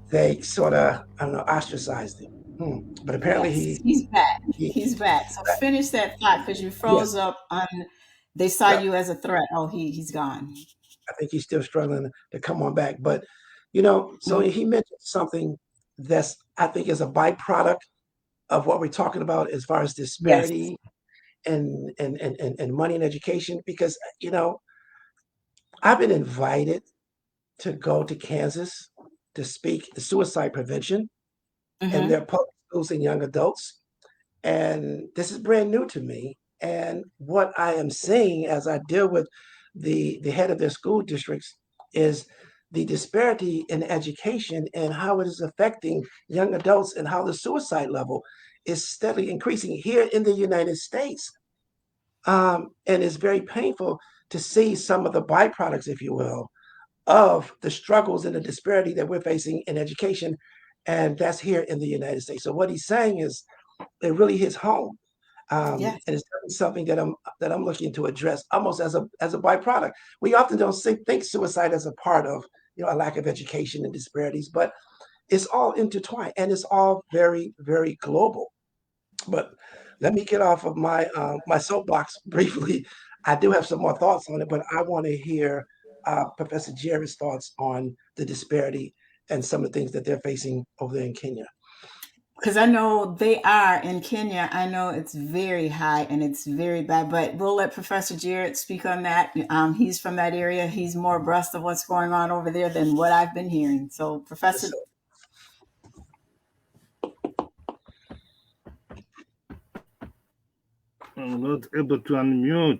they sort of, I don't know, ostracized him. But apparently
Yes, he's back.
he
He's back. So finish that thought because you
yes,
froze up on. They saw
yeah,
you as a threat. Oh, he's gone.
I think he's still struggling to come on back. But, so
Mm.
he mentioned something that's, I think, is a byproduct of what we're talking about as far as
Yes.
disparity and money and education. Because, I've been invited to go to Kansas to speak the suicide prevention and
Mm-hmm.
their public schools and young adults. And this is brand new to me. And what I am seeing as I deal with the head of their school districts is the disparity in education and how it is affecting young adults and how the suicide level is steadily increasing here in the United States. And it's very painful to see some of the byproducts, if you will, of the struggles and the disparity that we're facing in education. And that's here in the United States. So what he's saying is it really hits home.
Yes.
And it's something that I'm looking to address almost as a byproduct. We often don't think suicide as a part of a lack of education and disparities, but it's all intertwined and it's all very, very global. But let me get off of my soapbox briefly. I do have some more thoughts on it, but I want to hear Professor Jerry's thoughts on the disparity and some of the things that they're facing over there in Kenya.
Because I know they are in Kenya. I know it's very high and it's very bad, but we'll let Professor Jarrett speak on that. He's from that area. He's more abreast of what's going on over there than what I've been hearing. So, Professor,
So,
I'm not able to unmute.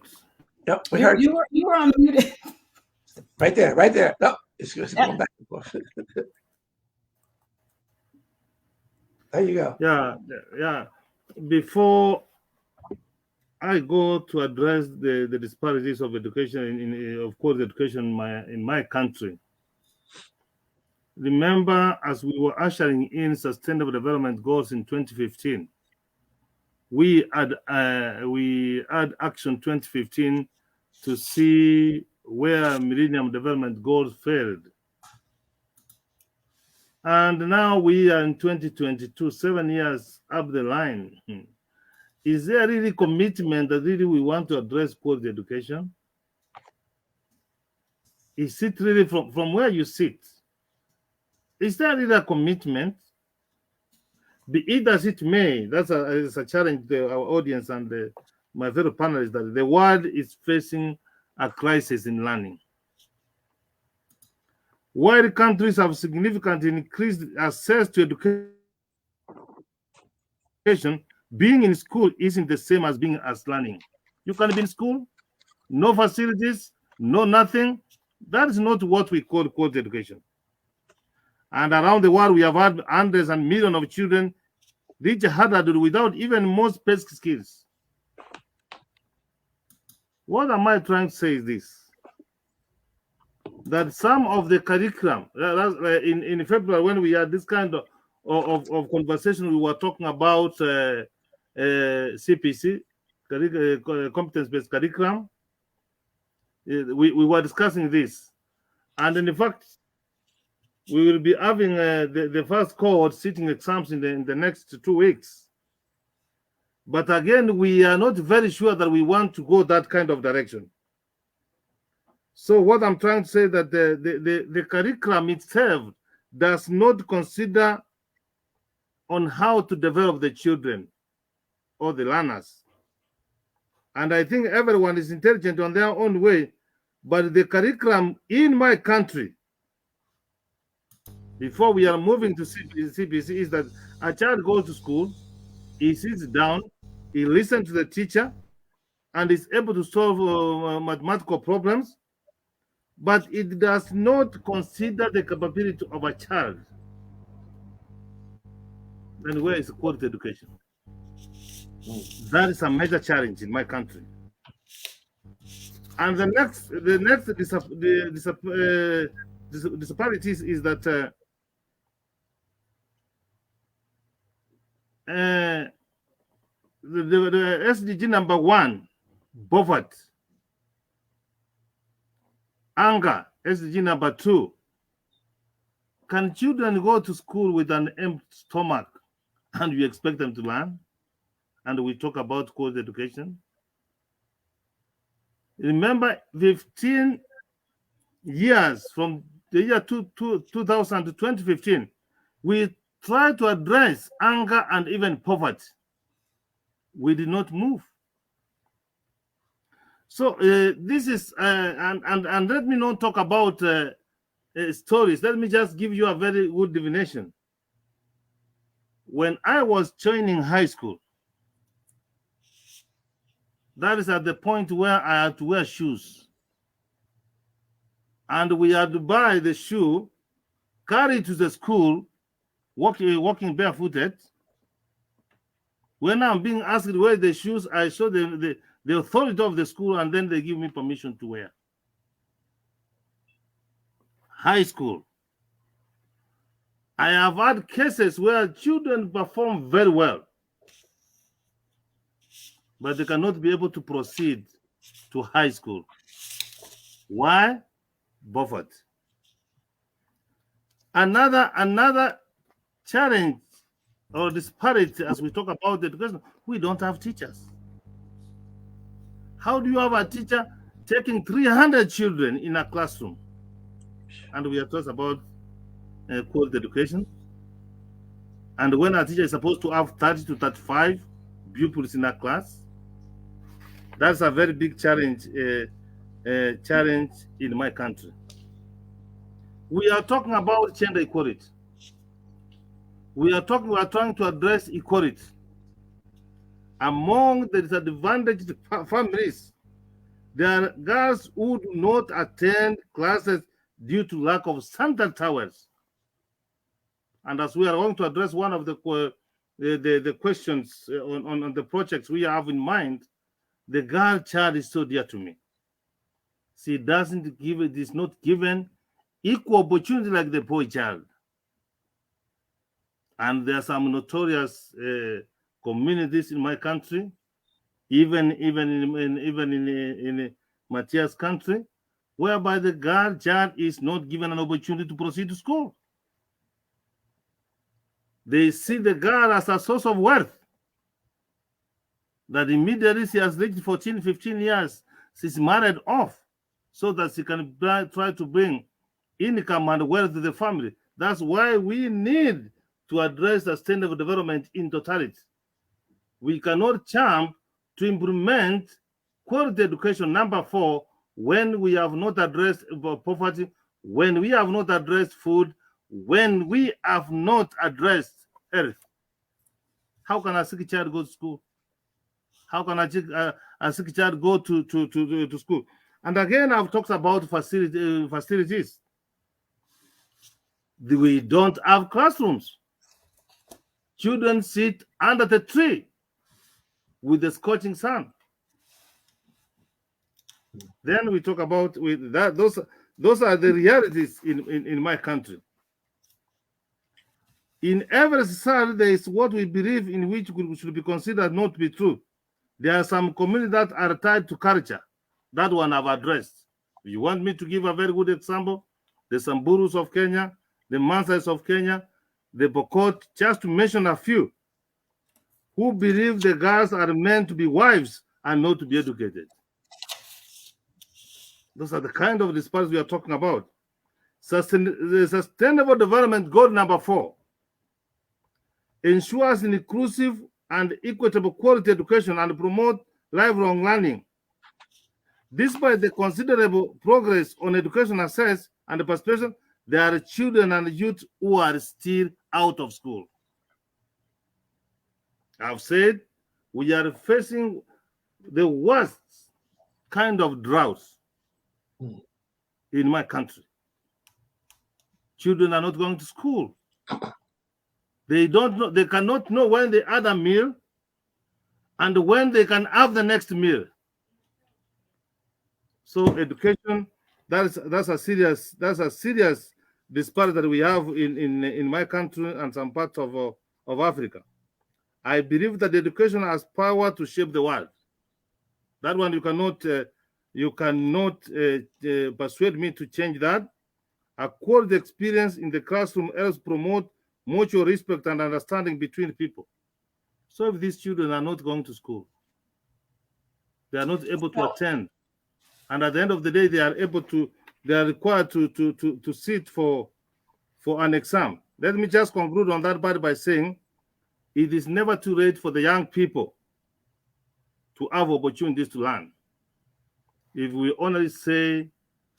yep, we
you
heard you.
you were unmuted.
Right there, right there. No, it's going back and forth. There you go.
Yeah. Before I go to address the disparities of education of course, education in my country. Remember, as we were ushering in Sustainable Development Goals in 2015, we had Action 2015 to see where Millennium Development Goals failed. And now we are in 2022, 7 years up the line. Is there really commitment that really we want to address quality education? Is it really from where you sit? Is there really a commitment? Be it as it may, that's a challenge to our audience and my fellow panelists, that the world is facing a crisis in learning. While countries have significantly increased access to education, being in school isn't the same as being as learning. You can be in school, no facilities, no nothing. That is not what we call quality education. And around the world, we have had hundreds and millions of children reach adulthood without even most basic skills. What am I trying to say is this: that some of the curriculum, in February, when we had this kind of conversation, we were talking about CPC, competence-based curriculum. We were discussing this. And in fact, we will be having the first cohort sitting exams in the next 2 weeks. But again, we are not very sure that we want to go that kind of direction. So what I'm trying to say that the curriculum itself does not consider on how to develop the children or the learners. And I think everyone is intelligent on their own way, but the curriculum in my country, before we are moving to CBC, is that a child goes to school, he sits down, he listens to the teacher, and is able to solve mathematical problems, but it does not consider the capability of a child. Then where is quality education? That is a major challenge in my country. And the next disparities is that the SDG number 1, poverty, anger, SDG number 2. Can children go to school with an empty stomach and you expect them to learn? And we talk about quality education. Remember, 15 years from the year 2000 to 2015, we tried to address anger and even poverty. We did not move. So this is, and let me not talk about stories. Let me just give you a very good definition. When I was joining high school, that is at the point where I had to wear shoes. And we had to buy the shoe, carry it to the school, walking barefooted. When I'm being asked to wear the shoes, I show them the authority of the school, and then they give me permission to wear. High school. I have had cases where children perform very well. but they cannot be able to proceed to high school. Why? Buffett. Another challenge or disparity as we talk about education, we don't have teachers. How do you have a teacher taking 300 children in a classroom? And we are talking about quality education. And when a teacher is supposed to have 30 to 35 pupils in a class, that's a very big challenge in my country. We are talking about gender equality. We are trying to address equality among the disadvantaged families. There are girls who do not attend classes due to lack of sanitary towels. And as we are going to address one of the questions on the projects we have in mind, the girl child is so dear to me. She is not given equal opportunity like the boy child. And there are some notorious communities in my country, even in Matthias' country, whereby the girl child is not given an opportunity to proceed to school. They see the girl as a source of wealth. That immediately she has reached 14, 15 years, she's married off so that she can try to bring income and wealth to the family. That's why we need to address sustainable development in totality. We cannot jump to implement quality education, number 4, when we have not addressed poverty, when we have not addressed food, when we have not addressed health. How can a sick child go to school? How can a sick child go to school? And again, I've talked about facilities. We don't have classrooms. Children sit under the tree with the scorching sun. Then we talk about with that. Those are the realities in my country. In every society, there is what we believe in which should be considered not to be true. There are some communities that are tied to culture. That one I've addressed. You want me to give a very good example? The Samburus of Kenya, the Maasais of Kenya, the Pokot, just to mention a few, who believe the girls are meant to be wives and not to be educated. Those are the kind of disparities we are talking about. The Sustainable Development Goal number 4 ensures an inclusive and equitable quality education and promote lifelong learning. Despite the considerable progress on education access and participation, there are children and youth who are still out of school. I've said we are facing the worst kind of drought in my country. Children are not going to school. They don't know. They cannot know when they had a meal and when they can have the next meal. So education, that's a serious disparity that we have in my country and some parts of Africa. I believe that education has power to shape the world. That one you cannot persuade me to change that. A quality experience in the classroom helps promote mutual respect and understanding between people. So if these children are not going to school, they are not able to attend, and at the end of the day, they are required to sit for an exam. Let me just conclude on that part by saying it is never too late for the young people to have opportunities to learn. If we only say,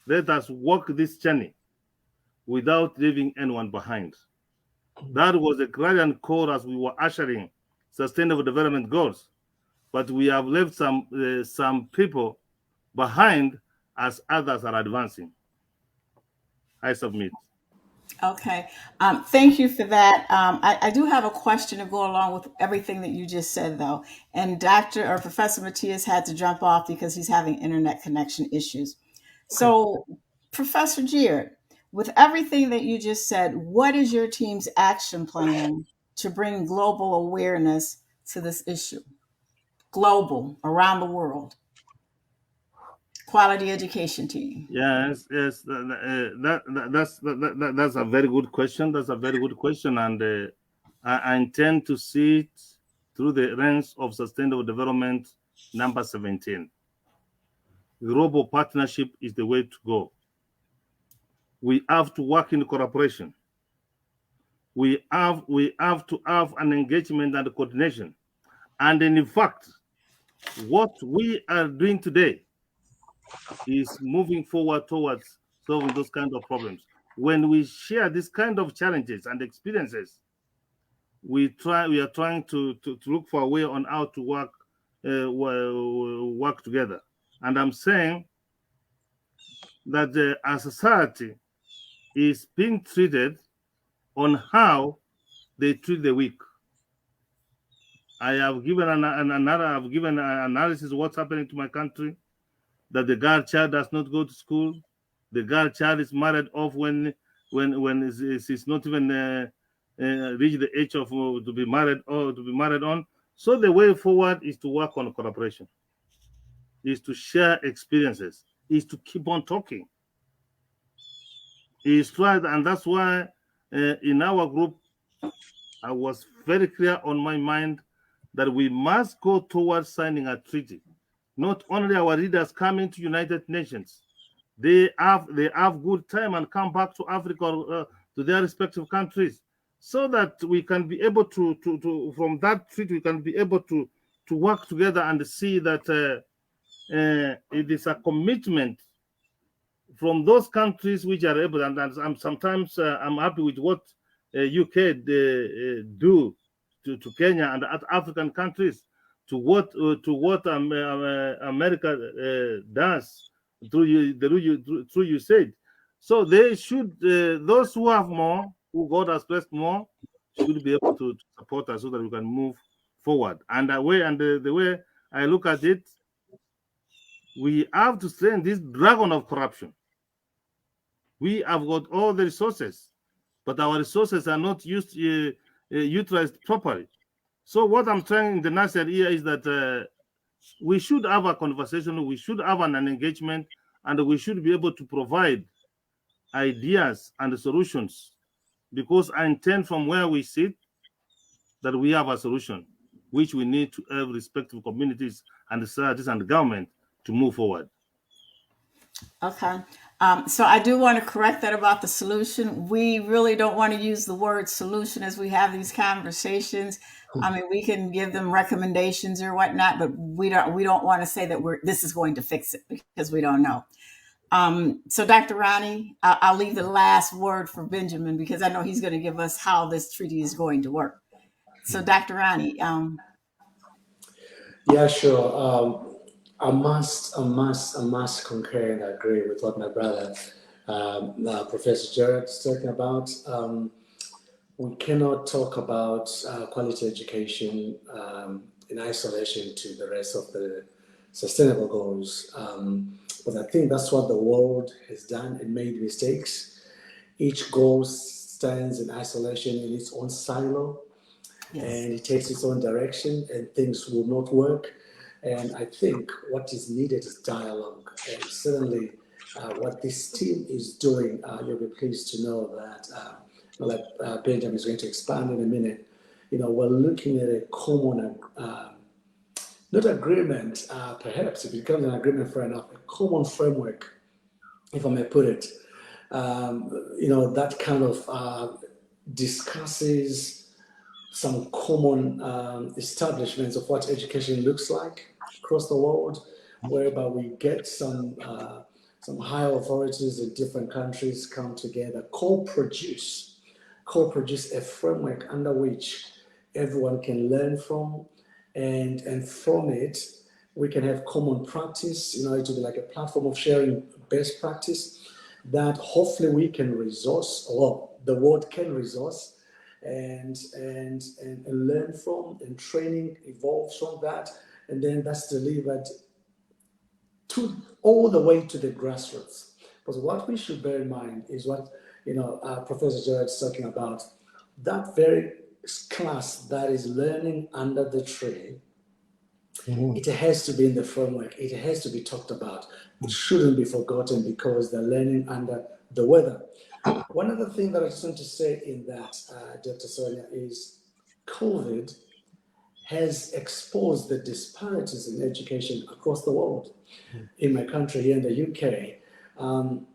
let us walk this journey without leaving anyone behind. That was a clarion call as we were ushering sustainable development goals, but we have left some people behind as others are advancing. I submit.
Okay. Thank you for that. I do have a question to go along with everything that you just said, though. And Dr. or Professor Matias had to jump off because he's having internet connection issues. So, Professor Gier, with everything that you just said, what is your team's action plan to bring global awareness to this issue? global, around the world, quality education team?
Yes, yes, that's a very good question. That's a very good question, and I intend to see it through the lens of sustainable development number 17. Global partnership is the way to go. We have to work in cooperation. We have to have an engagement and coordination. And in fact, what we are doing today is moving forward towards solving those kind of problems. When we share this kind of challenges and experiences, we are trying to look for a way on how to work together. And I'm saying that our society is being treated on how they treat the weak. I have given I've given an analysis of what's happening to my country, that the girl child does not go to school. The girl child is married off when she's not even reached the age of to be married or to be married on. So the way forward is to work on collaboration, is to share experiences, is to keep on talking. Is right, and that's why in our group I was very clear on my mind that we must go towards signing a treaty. Not only our leaders coming to United Nations, they have good time and come back to Africa, to their respective countries, so that we can be able to from that treaty we can be able to work together and see that it is a commitment from those countries which are able, and I'm sometimes I'm happy with what UK do to Kenya and African countries, to what America does through USAID. So they should, those who have more, who God has blessed more, should be able to support us so that we can move forward. And the way I look at it, we have to strain this dragon of corruption. We have got all the resources, but our resources are not utilized properly. So what I'm trying in the nutshell here is that we should have a conversation, we should have an engagement, and we should be able to provide ideas and solutions, because I intend from where we sit that we have a solution, which we need to have respective communities and societies and government to move forward.
Okay. So I do want to correct that about the solution. We really don't want to use the word solution as we have these conversations. I mean, we can give them recommendations or whatnot, but we don't want to say that this is going to fix it, because we don't know. So Dr. Ronnie, I'll leave the last word for Benjamin, because I know he's going to give us how this treaty is going to work. So Dr. Ronnie,
Yeah, sure. I must concur and agree with what my brother, Professor Jared, is talking about. We cannot talk about quality education in isolation to the rest of the sustainable goals. But I think that's what the world has done and made mistakes. Each goal stands in isolation in its own silo,
yes.
and it takes its own direction, and things will not work. And I think what is needed is dialogue. And certainly, what this team is doing, you'll be pleased to know that, like Benjamin is going to expand in a minute, we're looking at a common, not agreement, perhaps it becomes an agreement for enough, a common framework, if I may put it, that kind of discusses some common establishments of what education looks like across the world, whereby we get some higher authorities in different countries come together, co-produce a framework under which everyone can learn from, and from it we can have common practice. It will be like a platform of sharing best practice that hopefully we can resource, or the world can resource, and learn from, and training evolves from that, and then that's delivered to all the way to the grassroots. Because what we should bear in mind is what Professor Jared is talking about. That very class that is learning under the tree
Mhm.
It has to be in the framework. It has to be talked about. It shouldn't be forgotten because they're learning under the weather. One other thing that I just want to say in that, Dr. Sonia, is COVID has exposed the disparities in education across the world. In my country, here in the UK, um,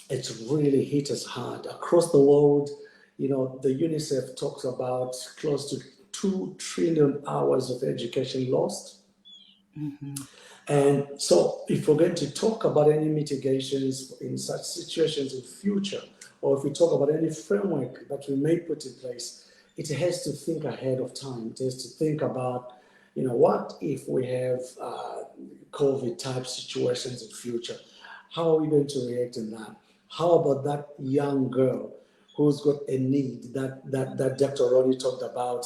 it's really hit us hard across the world. You know, the UNICEF talks about close to 2 trillion hours of education lost.
Mm-hmm.
And so, if we're going to talk about any mitigations in such situations in future, or if we talk about any framework that we may put in place, it has to think ahead of time. It has to think about, what if we have COVID type situations in future? How are we going to react in that? How about that young girl who's got a need that Dr. Ronnie talked about?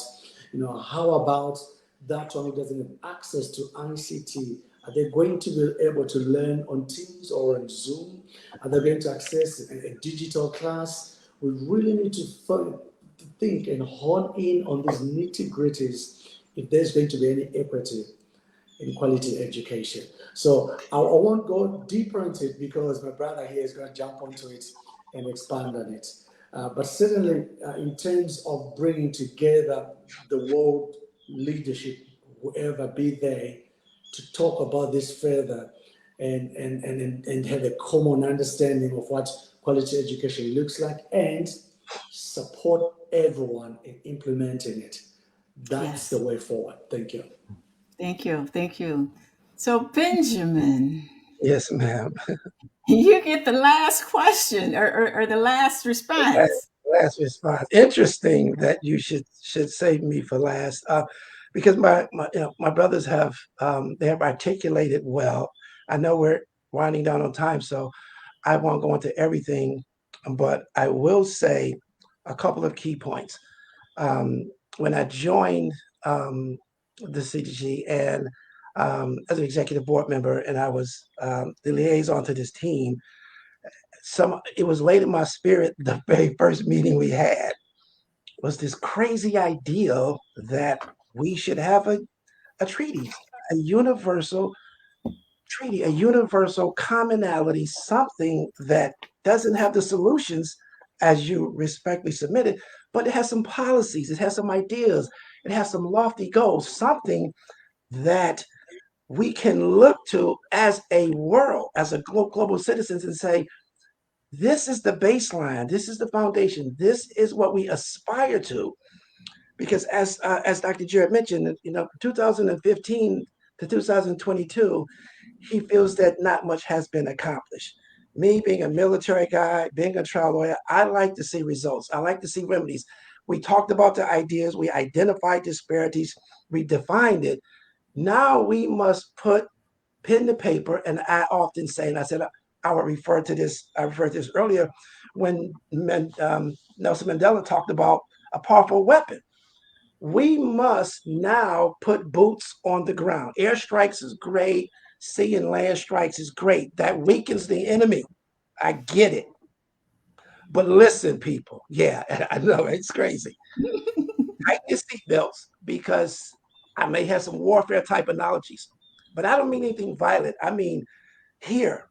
How about that one who doesn't have access to ICT? Are they going to be able to learn on Teams or on Zoom? Are they going to access a digital class? We really need to think and hone in on these nitty gritties if there's going to be any equity in quality education. So I won't go deeper into it because my brother here is going to jump onto it and expand on it. But certainly, in terms of bringing together the world leadership, whoever be they, to talk about this further and have a common understanding of what quality education looks like and support everyone in implementing it. That's the
Yes.
way forward. Thank you.
Thank you. Thank you. So, Benjamin,
Yes, ma'am.
you get the last question or the last
Last,
response.
last response. Interesting that you should save me for last, because my brothers have they have articulated well. I know we're winding down on time, so I won't go into everything, but I will say a couple of key points. When I joined the CDG and as an executive board member, and I was the liaison to this team, it was late in my spirit. The very first meeting we had was this crazy idea that we should have a treaty, a universal treaty, a universal commonality, something that doesn't have the solutions as you respectfully submitted, but it has some policies, it has some ideas, it has some lofty goals, something that we can look to as a world, as a global citizens, and say, this is the baseline, this is the foundation, this is what we aspire to. Because as Dr. Jarrett mentioned, 2015 to 2022, he feels that not much has been accomplished. Me being a military guy, being a trial lawyer, I like to see results. I like to see remedies. We talked about the ideas, we identified disparities, we defined it. Now we must put pen to paper, and I often say, and I said I would refer to this. I referred to this earlier when Nelson Mandela talked about a powerful weapon. We must now put boots on the ground. Airstrikes is great. Sea and land strikes is great. That weakens the enemy. I get it. But listen, people. Yeah, I know it's crazy. Tighten your seatbelts because I may have some warfare type analogies, but I don't mean anything violent. I mean here,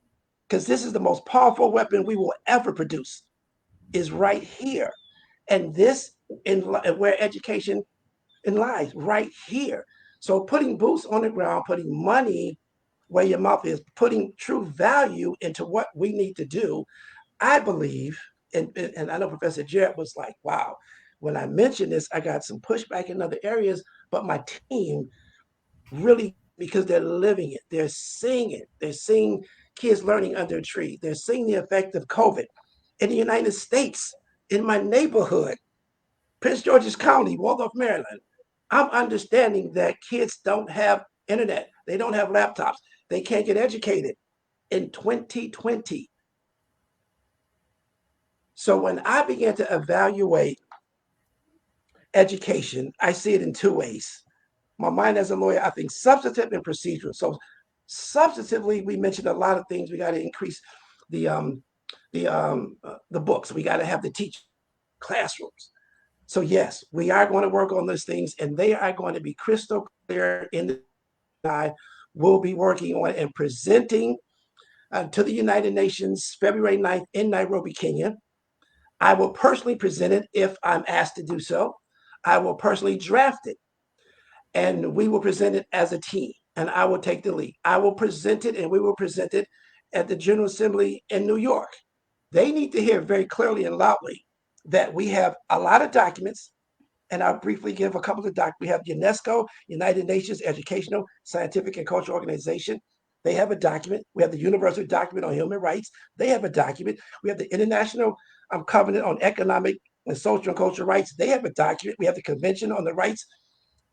because this is the most powerful weapon we will ever produce, is right here. And this in where education in lies, right here. So putting boots on the ground, putting money where your mouth is, putting true value into what we need to do, I believe, and I know Professor Jarrett was like, wow, when I mentioned this, I got some pushback in other areas, but my team really, because they're living it, they're seeing kids learning under a tree, they're seeing the effect of COVID in the United States, in my neighborhood. Prince George's County, Waldorf, Maryland. I'm understanding that kids don't have internet, they don't have laptops, they can't get educated in 2020. So when I began to evaluate education, I see it in two ways. My mind as a lawyer, I think substantive and procedural. So substantively, we mentioned a lot of things. We got to increase the the books. We got to have the teach classrooms. So yes, we are going to work on those things, and they are going to be crystal clear in the I will be working on and presenting to the United Nations February 9th in Nairobi, Kenya. I will personally present it if I'm asked to do so. I will personally draft it, and we will present it as a team, and I will take the lead. I will present it, and we will present it at the General Assembly in New York. They need to hear very clearly and loudly that we have a lot of documents, and I'll briefly give a couple of documents. We have UNESCO, United Nations Educational, Scientific, and Cultural Organization. They have a document. We have the Universal Document on Human Rights. They have a document. We have the International Covenant on Economic and Social and Cultural Rights. They have a document. We have the Convention on the Rights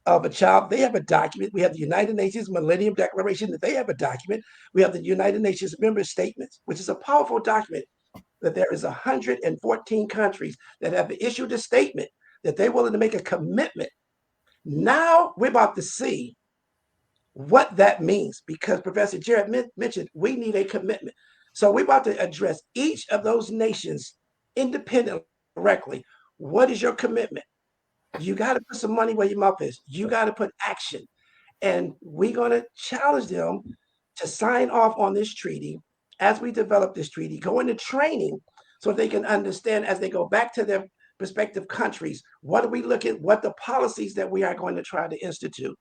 of a Child. They have a document. We have the United Nations Millennium Declaration. They have a document. We have the United Nations Member Statements, which is a powerful document that there is 114 countries that have issued a statement that they're willing to make a commitment. Now we're about to see what that means because Professor Jared mentioned we need a commitment. So we're about to address each of those nations independently, directly. What is your commitment? You got to put some money where your mouth is. You got to put action. And we're going to challenge them to sign off on this treaty as we develop this treaty, go into training so they can understand as they go back to their respective countries, what do we look at, what the policies that we are going to try to institute.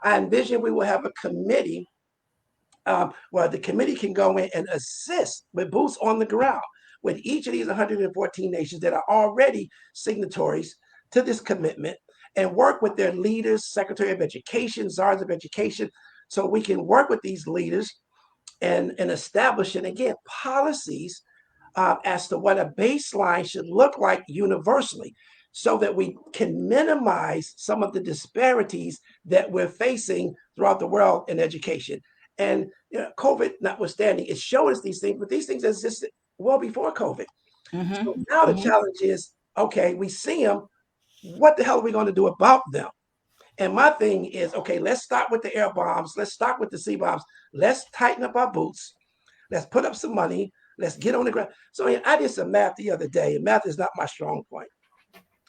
I envision we will have a committee where the committee can go in and assist with boots on the ground with each of these 114 nations that are already signatories to this commitment and work with their leaders, Secretary of Education, czars of education, so we can work with these leaders and establishing, again, policies as to what a baseline should look like universally so that we can minimize some of the disparities that we're facing throughout the world in education. And COVID notwithstanding, it showed us these things, but these things existed well before COVID.
Mm-hmm.
So now the challenge is, okay, we see them. What the hell are we going to do about them? And my thing is, okay, let's start with the air bombs. Let's start with the sea bombs. Let's tighten up our boots. Let's put up some money. Let's get on the ground. So I did some math the other day, and math is not my strong point.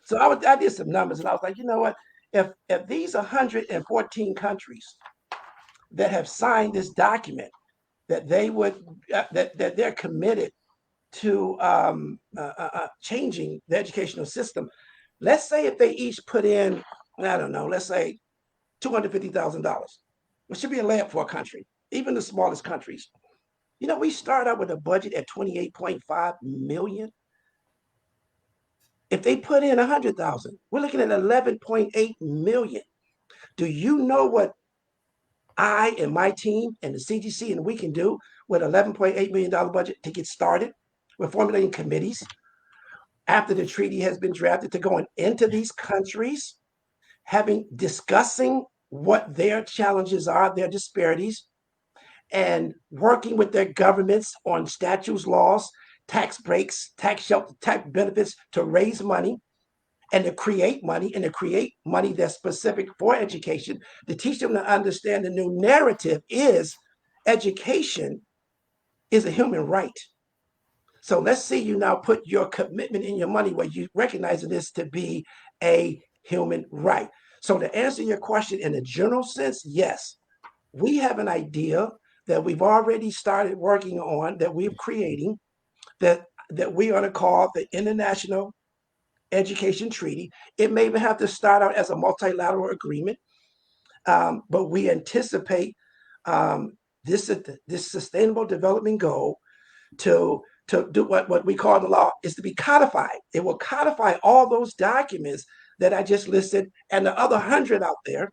So I did some numbers, and I was like, you know what? If these 114 countries that have signed this document that they would that they're committed to changing the educational system, let's say if they each put in, I don't know, let's say $250,000, which should be a layup for a country, even the smallest countries. We start out with a budget at 28.5 million. If they put in 100,000, we're looking at 11.8 million. Do you know what I and my team and the CGC and we can do with $11.8 million budget to get started? We're formulating committees after the treaty has been drafted to going into these countries, discussing what their challenges are, their disparities, and working with their governments on statutes, laws, tax breaks, tax shelter, tax benefits to raise money and to create money that's specific for education, to teach them to understand the new narrative is education is a human right. So let's see you now put your commitment in your money where you recognize this to be a human right. So to answer your question in a general sense, yes, we have an idea that we've already started working on, that we're creating, that we are to call the International Education Treaty. It may even have to start out as a multilateral agreement, but we anticipate this sustainable development goal to do what we call the law is to be codified. It will codify all those documents that I just listed and the other 100 out there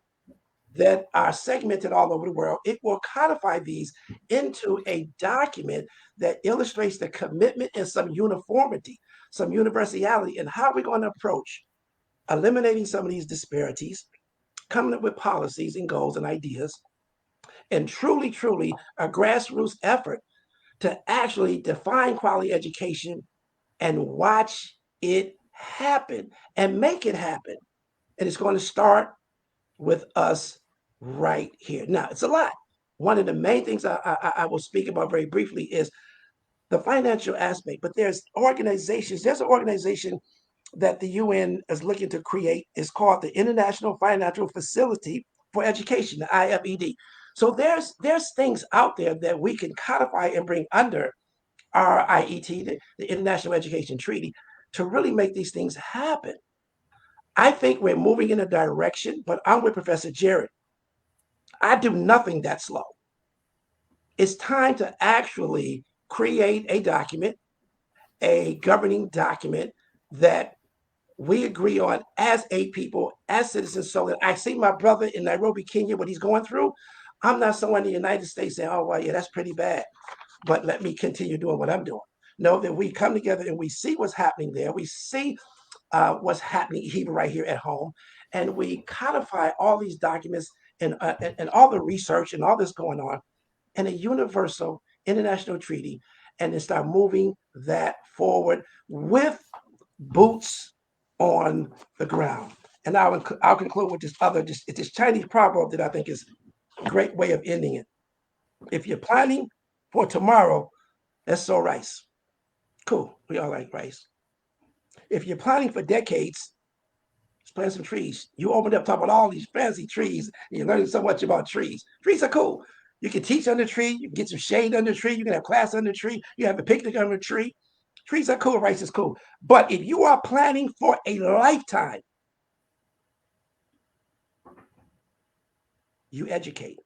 that are segmented all over the world. It will codify these into a document that illustrates the commitment and some uniformity, some universality in how we're going to approach eliminating some of these disparities, coming up with policies and goals and ideas, and truly a grassroots effort to actually define quality education and watch it happen and make it happen. And it's going to start with us right here. Now, it's a lot. One of the main things I will speak about very briefly is the financial aspect, but there's organizations. There's an organization that the UN is looking to create. It's called the International Financial Facility for Education, the IFED. So there's things out there that we can codify and bring under our IET, the International Education Treaty, to really make these things happen. I think we're moving in a direction, but I'm with Professor Jared. I do nothing that slow. It's time to actually create a document, a governing document that we agree on as a people, as citizens, so that I see my brother in Nairobi, Kenya, what he's going through. I'm not someone in the United States saying, oh, well, yeah, that's pretty bad, but let me continue doing what I'm doing. No, that we come together and we see what's happening there. We see what's happening even right here at home. And we codify all these documents and all the research and all this going on in a universal international treaty and then start moving that forward with boots on the ground. And I'll conclude with this Chinese proverb that I think is a great way of ending it. If you're planning for tomorrow, let's sow rice. Cool. We all like rice. If you're planning for decades, let's plant some trees. You opened up talking about all these fancy trees, and you're learning so much about trees. Trees are cool. You can teach under a tree, you can get some shade under a tree, you can have class under a tree, you have a picnic under a tree. Trees are cool, rice is cool. But if you are planning for a lifetime, you educate.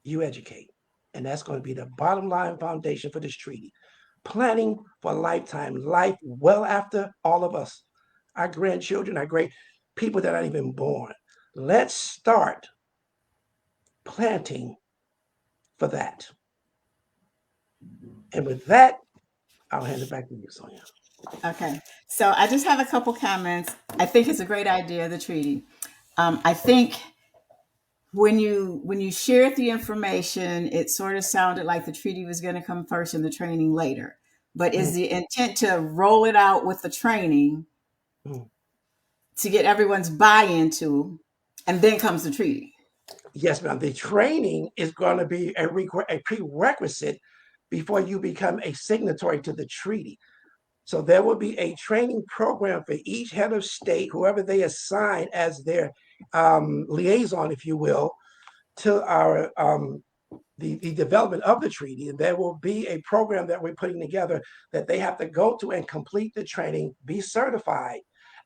You educate. And that's going to be the bottom line foundation for this treaty. Planning for a lifetime, life well after all of us, our grandchildren, our great people that aren't even born. Let's start planting for that. And with that, I'll hand it back to you, Sonia.
Okay. So I just have a couple comments. I think it's a great idea, the treaty. I think when you shared the information, it sort of sounded like the treaty was going to come first and the training later. But is the intent to roll it out with the training to get everyone's buy-in to, and then comes the treaty?
Yes, ma'am. The training is going to be a prerequisite before you become a signatory to the treaty. So there will be a training program for each head of state, whoever they assign as their liaison, if you will, to our the development of the treaty. And there will be a program that we're putting together that they have to go to and complete the training, be certified.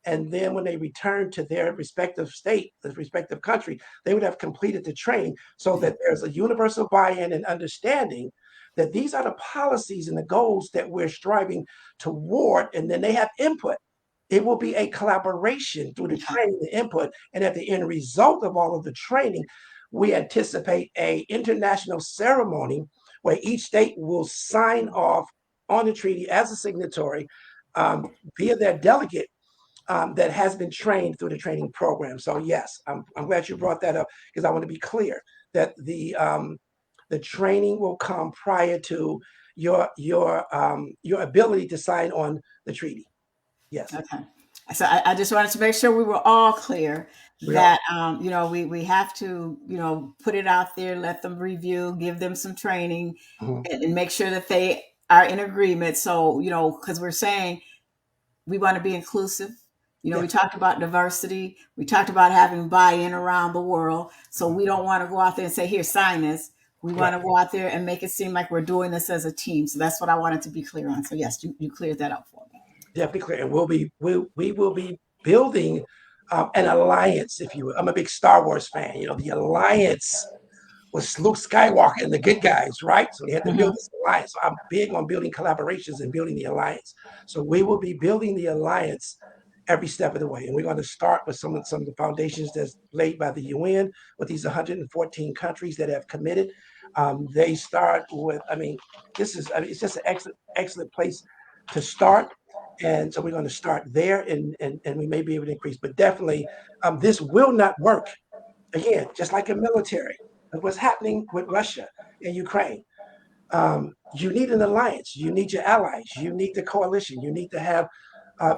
And then when they return to their respective state, the respective country, they would have completed the training so that there's a universal buy-in and understanding that these are the policies and the goals that we're striving toward, and then they have input. It will be a collaboration through the training, the input, and at the end result of all of the training, we anticipate a international ceremony where each state will sign off on the treaty as a signatory via their delegate that has been trained through the training program. So yes, I'm glad you brought that up because I want to be clear that the training will come prior to your ability to sign on the treaty. Yes.
Okay. So I just wanted to make sure we were all clear that we have to put it out there, let them review, give them some training, and make sure that they are in agreement. So because we're saying we want to be inclusive. We talked about diversity. We talked about having buy-in around the world. So we don't want to go out there and say, here, sign this. We want to go out there and make it seem like we're doing this as a team. So that's what I wanted to be clear on. So yes, you cleared that up for me.
Definitely clear. And we will be building an alliance, if you will. I'm a big Star Wars fan. The alliance was Luke Skywalker and the good guys, right? So they had to build this alliance. So I'm big on building collaborations and building the alliance. So we will be building the alliance every step of the way. And we're going to start with some of the foundations that's laid by the UN with these 114 countries that have committed. They start with, it's just an excellent place to start. And so we're going to start there and we may be able to increase, but definitely this will not work. Again, just like a military, what's happening with Russia and Ukraine. You need an alliance. You need your allies. You need the coalition. You need to have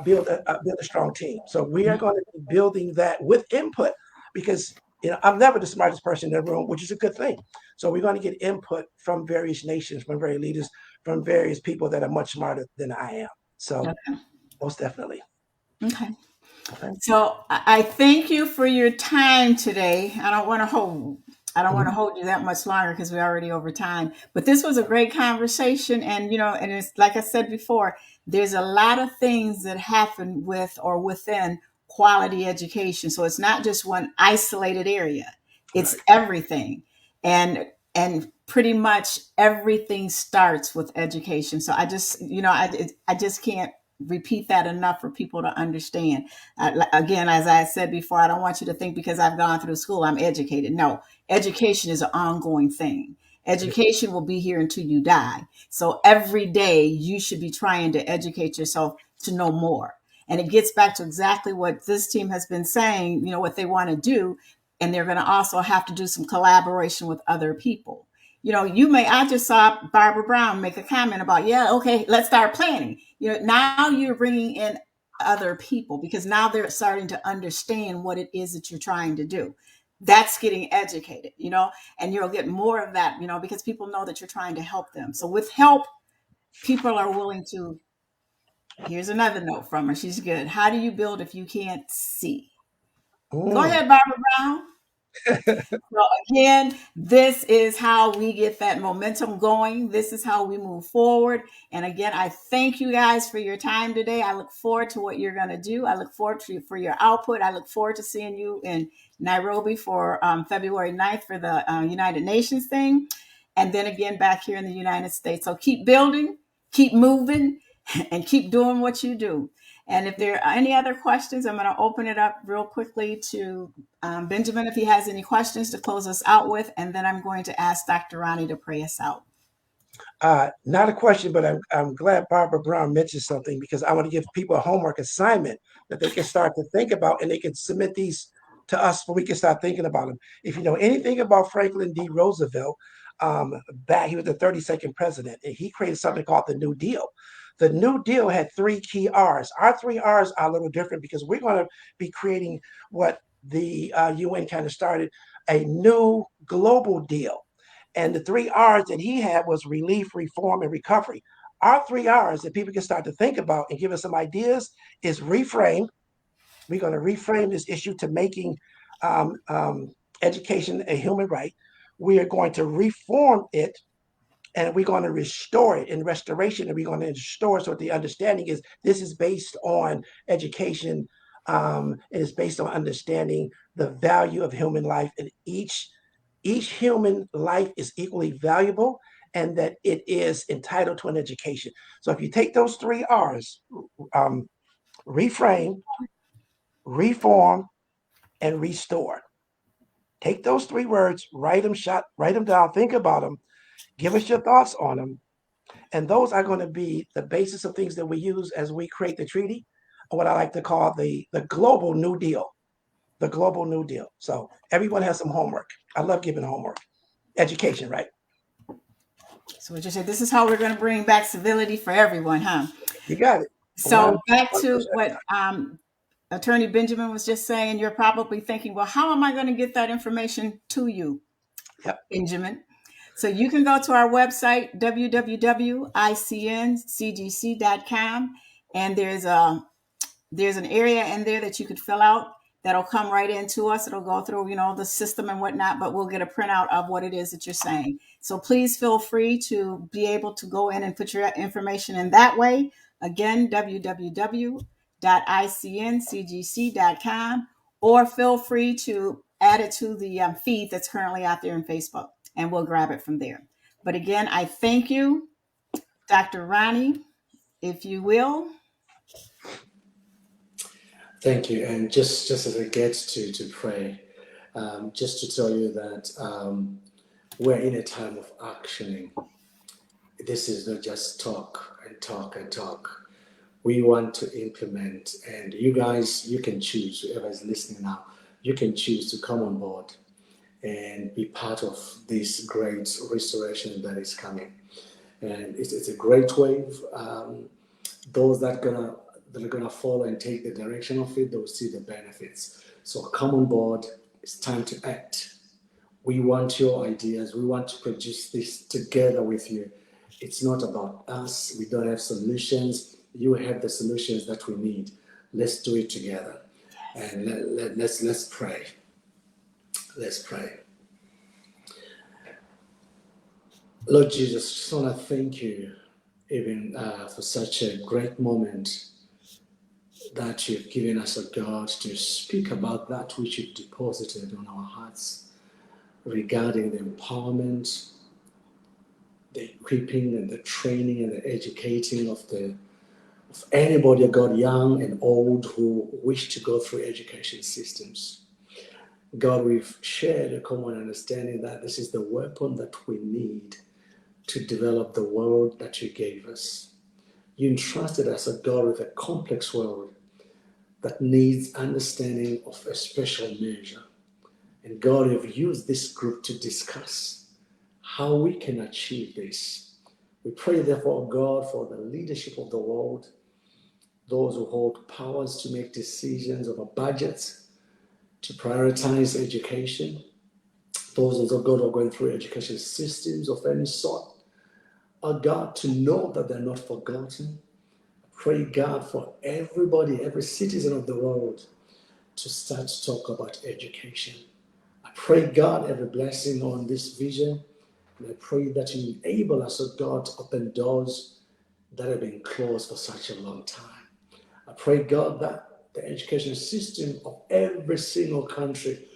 build a strong team. So we are going to be building that with input because I'm never the smartest person in the room, which is a good thing. So we're going to get input from various nations, from various leaders, from various people that are much smarter than I am. So most definitely.
Okay. So I thank you for your time today. I don't want to hold I don't want to hold you that much longer because we're already over time. But this was a great conversation. And, and it's like I said before, there's a lot of things that happen with or within quality education. So it's not just one isolated area, it's
Right.
everything. And pretty much everything starts with education. So I just, I just can't repeat that enough for people to understand. Again, as I said before, I don't want you to think because I've gone through school, I'm educated. No, education is an ongoing thing. Education will be here until you die. So every day you should be trying to educate yourself to know more. And it gets back to exactly what this team has been saying, what they want to do. And they're going to also have to do some collaboration with other people. I just saw Barbara Brown make a comment about, yeah, okay, let's start planning. Now you're bringing in other people because now they're starting to understand what it is that you're trying to do. That's getting educated, and you'll get more of that, because people know that you're trying to help them. So with help, people are willing to. Here's another note from her. She's good. How do you build if you can't see? Go
Mm.
ahead, Barbara Brown. So again, this is how we get that momentum going. This is how we move forward. And again, I thank you guys for your time today. I look forward to what you're going to do. I look forward for your output. I look forward to seeing you in Nairobi for February 9th for the United Nations thing. And then again, back here in the United States. So keep building, keep moving, and keep doing what you do. And if there are any other questions, I'm going to open it up real quickly to Benjamin, if he has any questions to close us out with, and then I'm going to ask Dr. Ronnie to pray us out.
Not a question, but I'm glad Barbara Brown mentioned something because I want to give people a homework assignment that they can start to think about and they can submit these to us so we can start thinking about them. If you know anything about Franklin D. Roosevelt, he was the 32nd president, and he created something called the New Deal. The New Deal had three key R's. Our three R's are a little different because we're going to be creating what the UN kind of started, a new global deal. And the three R's that he had was relief, reform, and recovery. Our three R's that people can start to think about and give us some ideas is reframe. We're going to reframe this issue to making um, um, education a human right. We are going to reform it and we're going to restore it in restoration. And we're going to restore. So the understanding is this is based on education. It is based on understanding the value of human life, and each human life is equally valuable, and that it is entitled to an education. So if you take those three R's, um, reframe, reform, and restore. Take those three words, write them down, think about them, give us your thoughts on them, and those are going to be the basis of things that we use as we create the treaty, or what I like to call the global New Deal. The global New Deal. So everyone has some homework. I love giving homework. Education, right?
So what you said, this is how we're going to bring back civility for everyone, huh?
You got it.
So
One,
back
one
to
person at a
what
time.
Attorney Benjamin was just saying, you're probably thinking, well, how am I going to get that information to you,
Yep.
Benjamin? So you can go to our website, www.icncgc.com, and there's an area in there that you could fill out that'll come right into us. It'll go through, the system and whatnot, but we'll get a printout of what it is that you're saying. So please feel free to be able to go in and put your information in that way. Again, www.icncgc.com, or feel free to add it to the feed that's currently out there in Facebook, and we'll grab it from there. But again, I thank you, Dr. Ronnie, if you will.
Thank you. And just as I get to pray, just to tell you that we're in a time of actioning. This is not just talk and talk and talk. We want to implement, and you guys, you can choose, whoever is listening now, you can choose to come on board and be part of this great restoration that is coming. And it's a great wave. Those that are gonna follow and take the direction of it, they'll see the benefits. So come on board. It's time to act. We want your ideas. We want to produce this together with you. It's not about us. We don't have solutions. You have the solutions that we need. Let's do it together. And let's pray. Let's pray. Lord Jesus, just want to thank you even for such a great moment that you've given us, a God, to speak about that which you've deposited on our hearts regarding the empowerment, the equipping, and the training and the educating of anybody, God, young and old, who wish to go through education systems. God, we've shared a common understanding that this is the weapon that we need to develop the world that you gave us. You entrusted us, a God, with a complex world that needs understanding of a special measure. And God, you've used this group to discuss how we can achieve this. We pray, therefore, God, for the leadership of the world, those who hold powers to make decisions over budgets, to prioritize education, those also, God, who are going through education systems of any sort, are God, to know that they're not forgotten. Pray, God, for everybody, every citizen of the world to start to talk about education. I pray, God, every blessing on this vision. And I pray that you enable us, oh God, to open doors that have been closed for such a long time. I pray, God, that the education system of every single country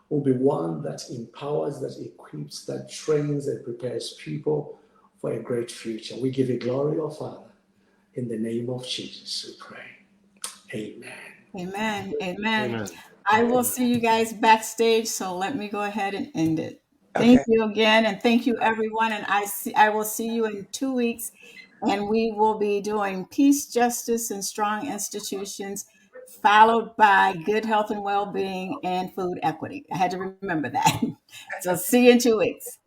will be one that empowers, that equips, that trains, and prepares people for a great future. We give you glory, oh Father. In the name of Jesus, we pray. Amen.
Amen. Amen.
Amen.
I will see you guys backstage, so let me go ahead and end it. Thank
Okay.
you again, and thank you everyone. And I will see you in 2 weeks, and we will be doing peace, justice, and strong institutions, followed by good health and well-being and food equity. I had to remember that. So see you in 2 weeks.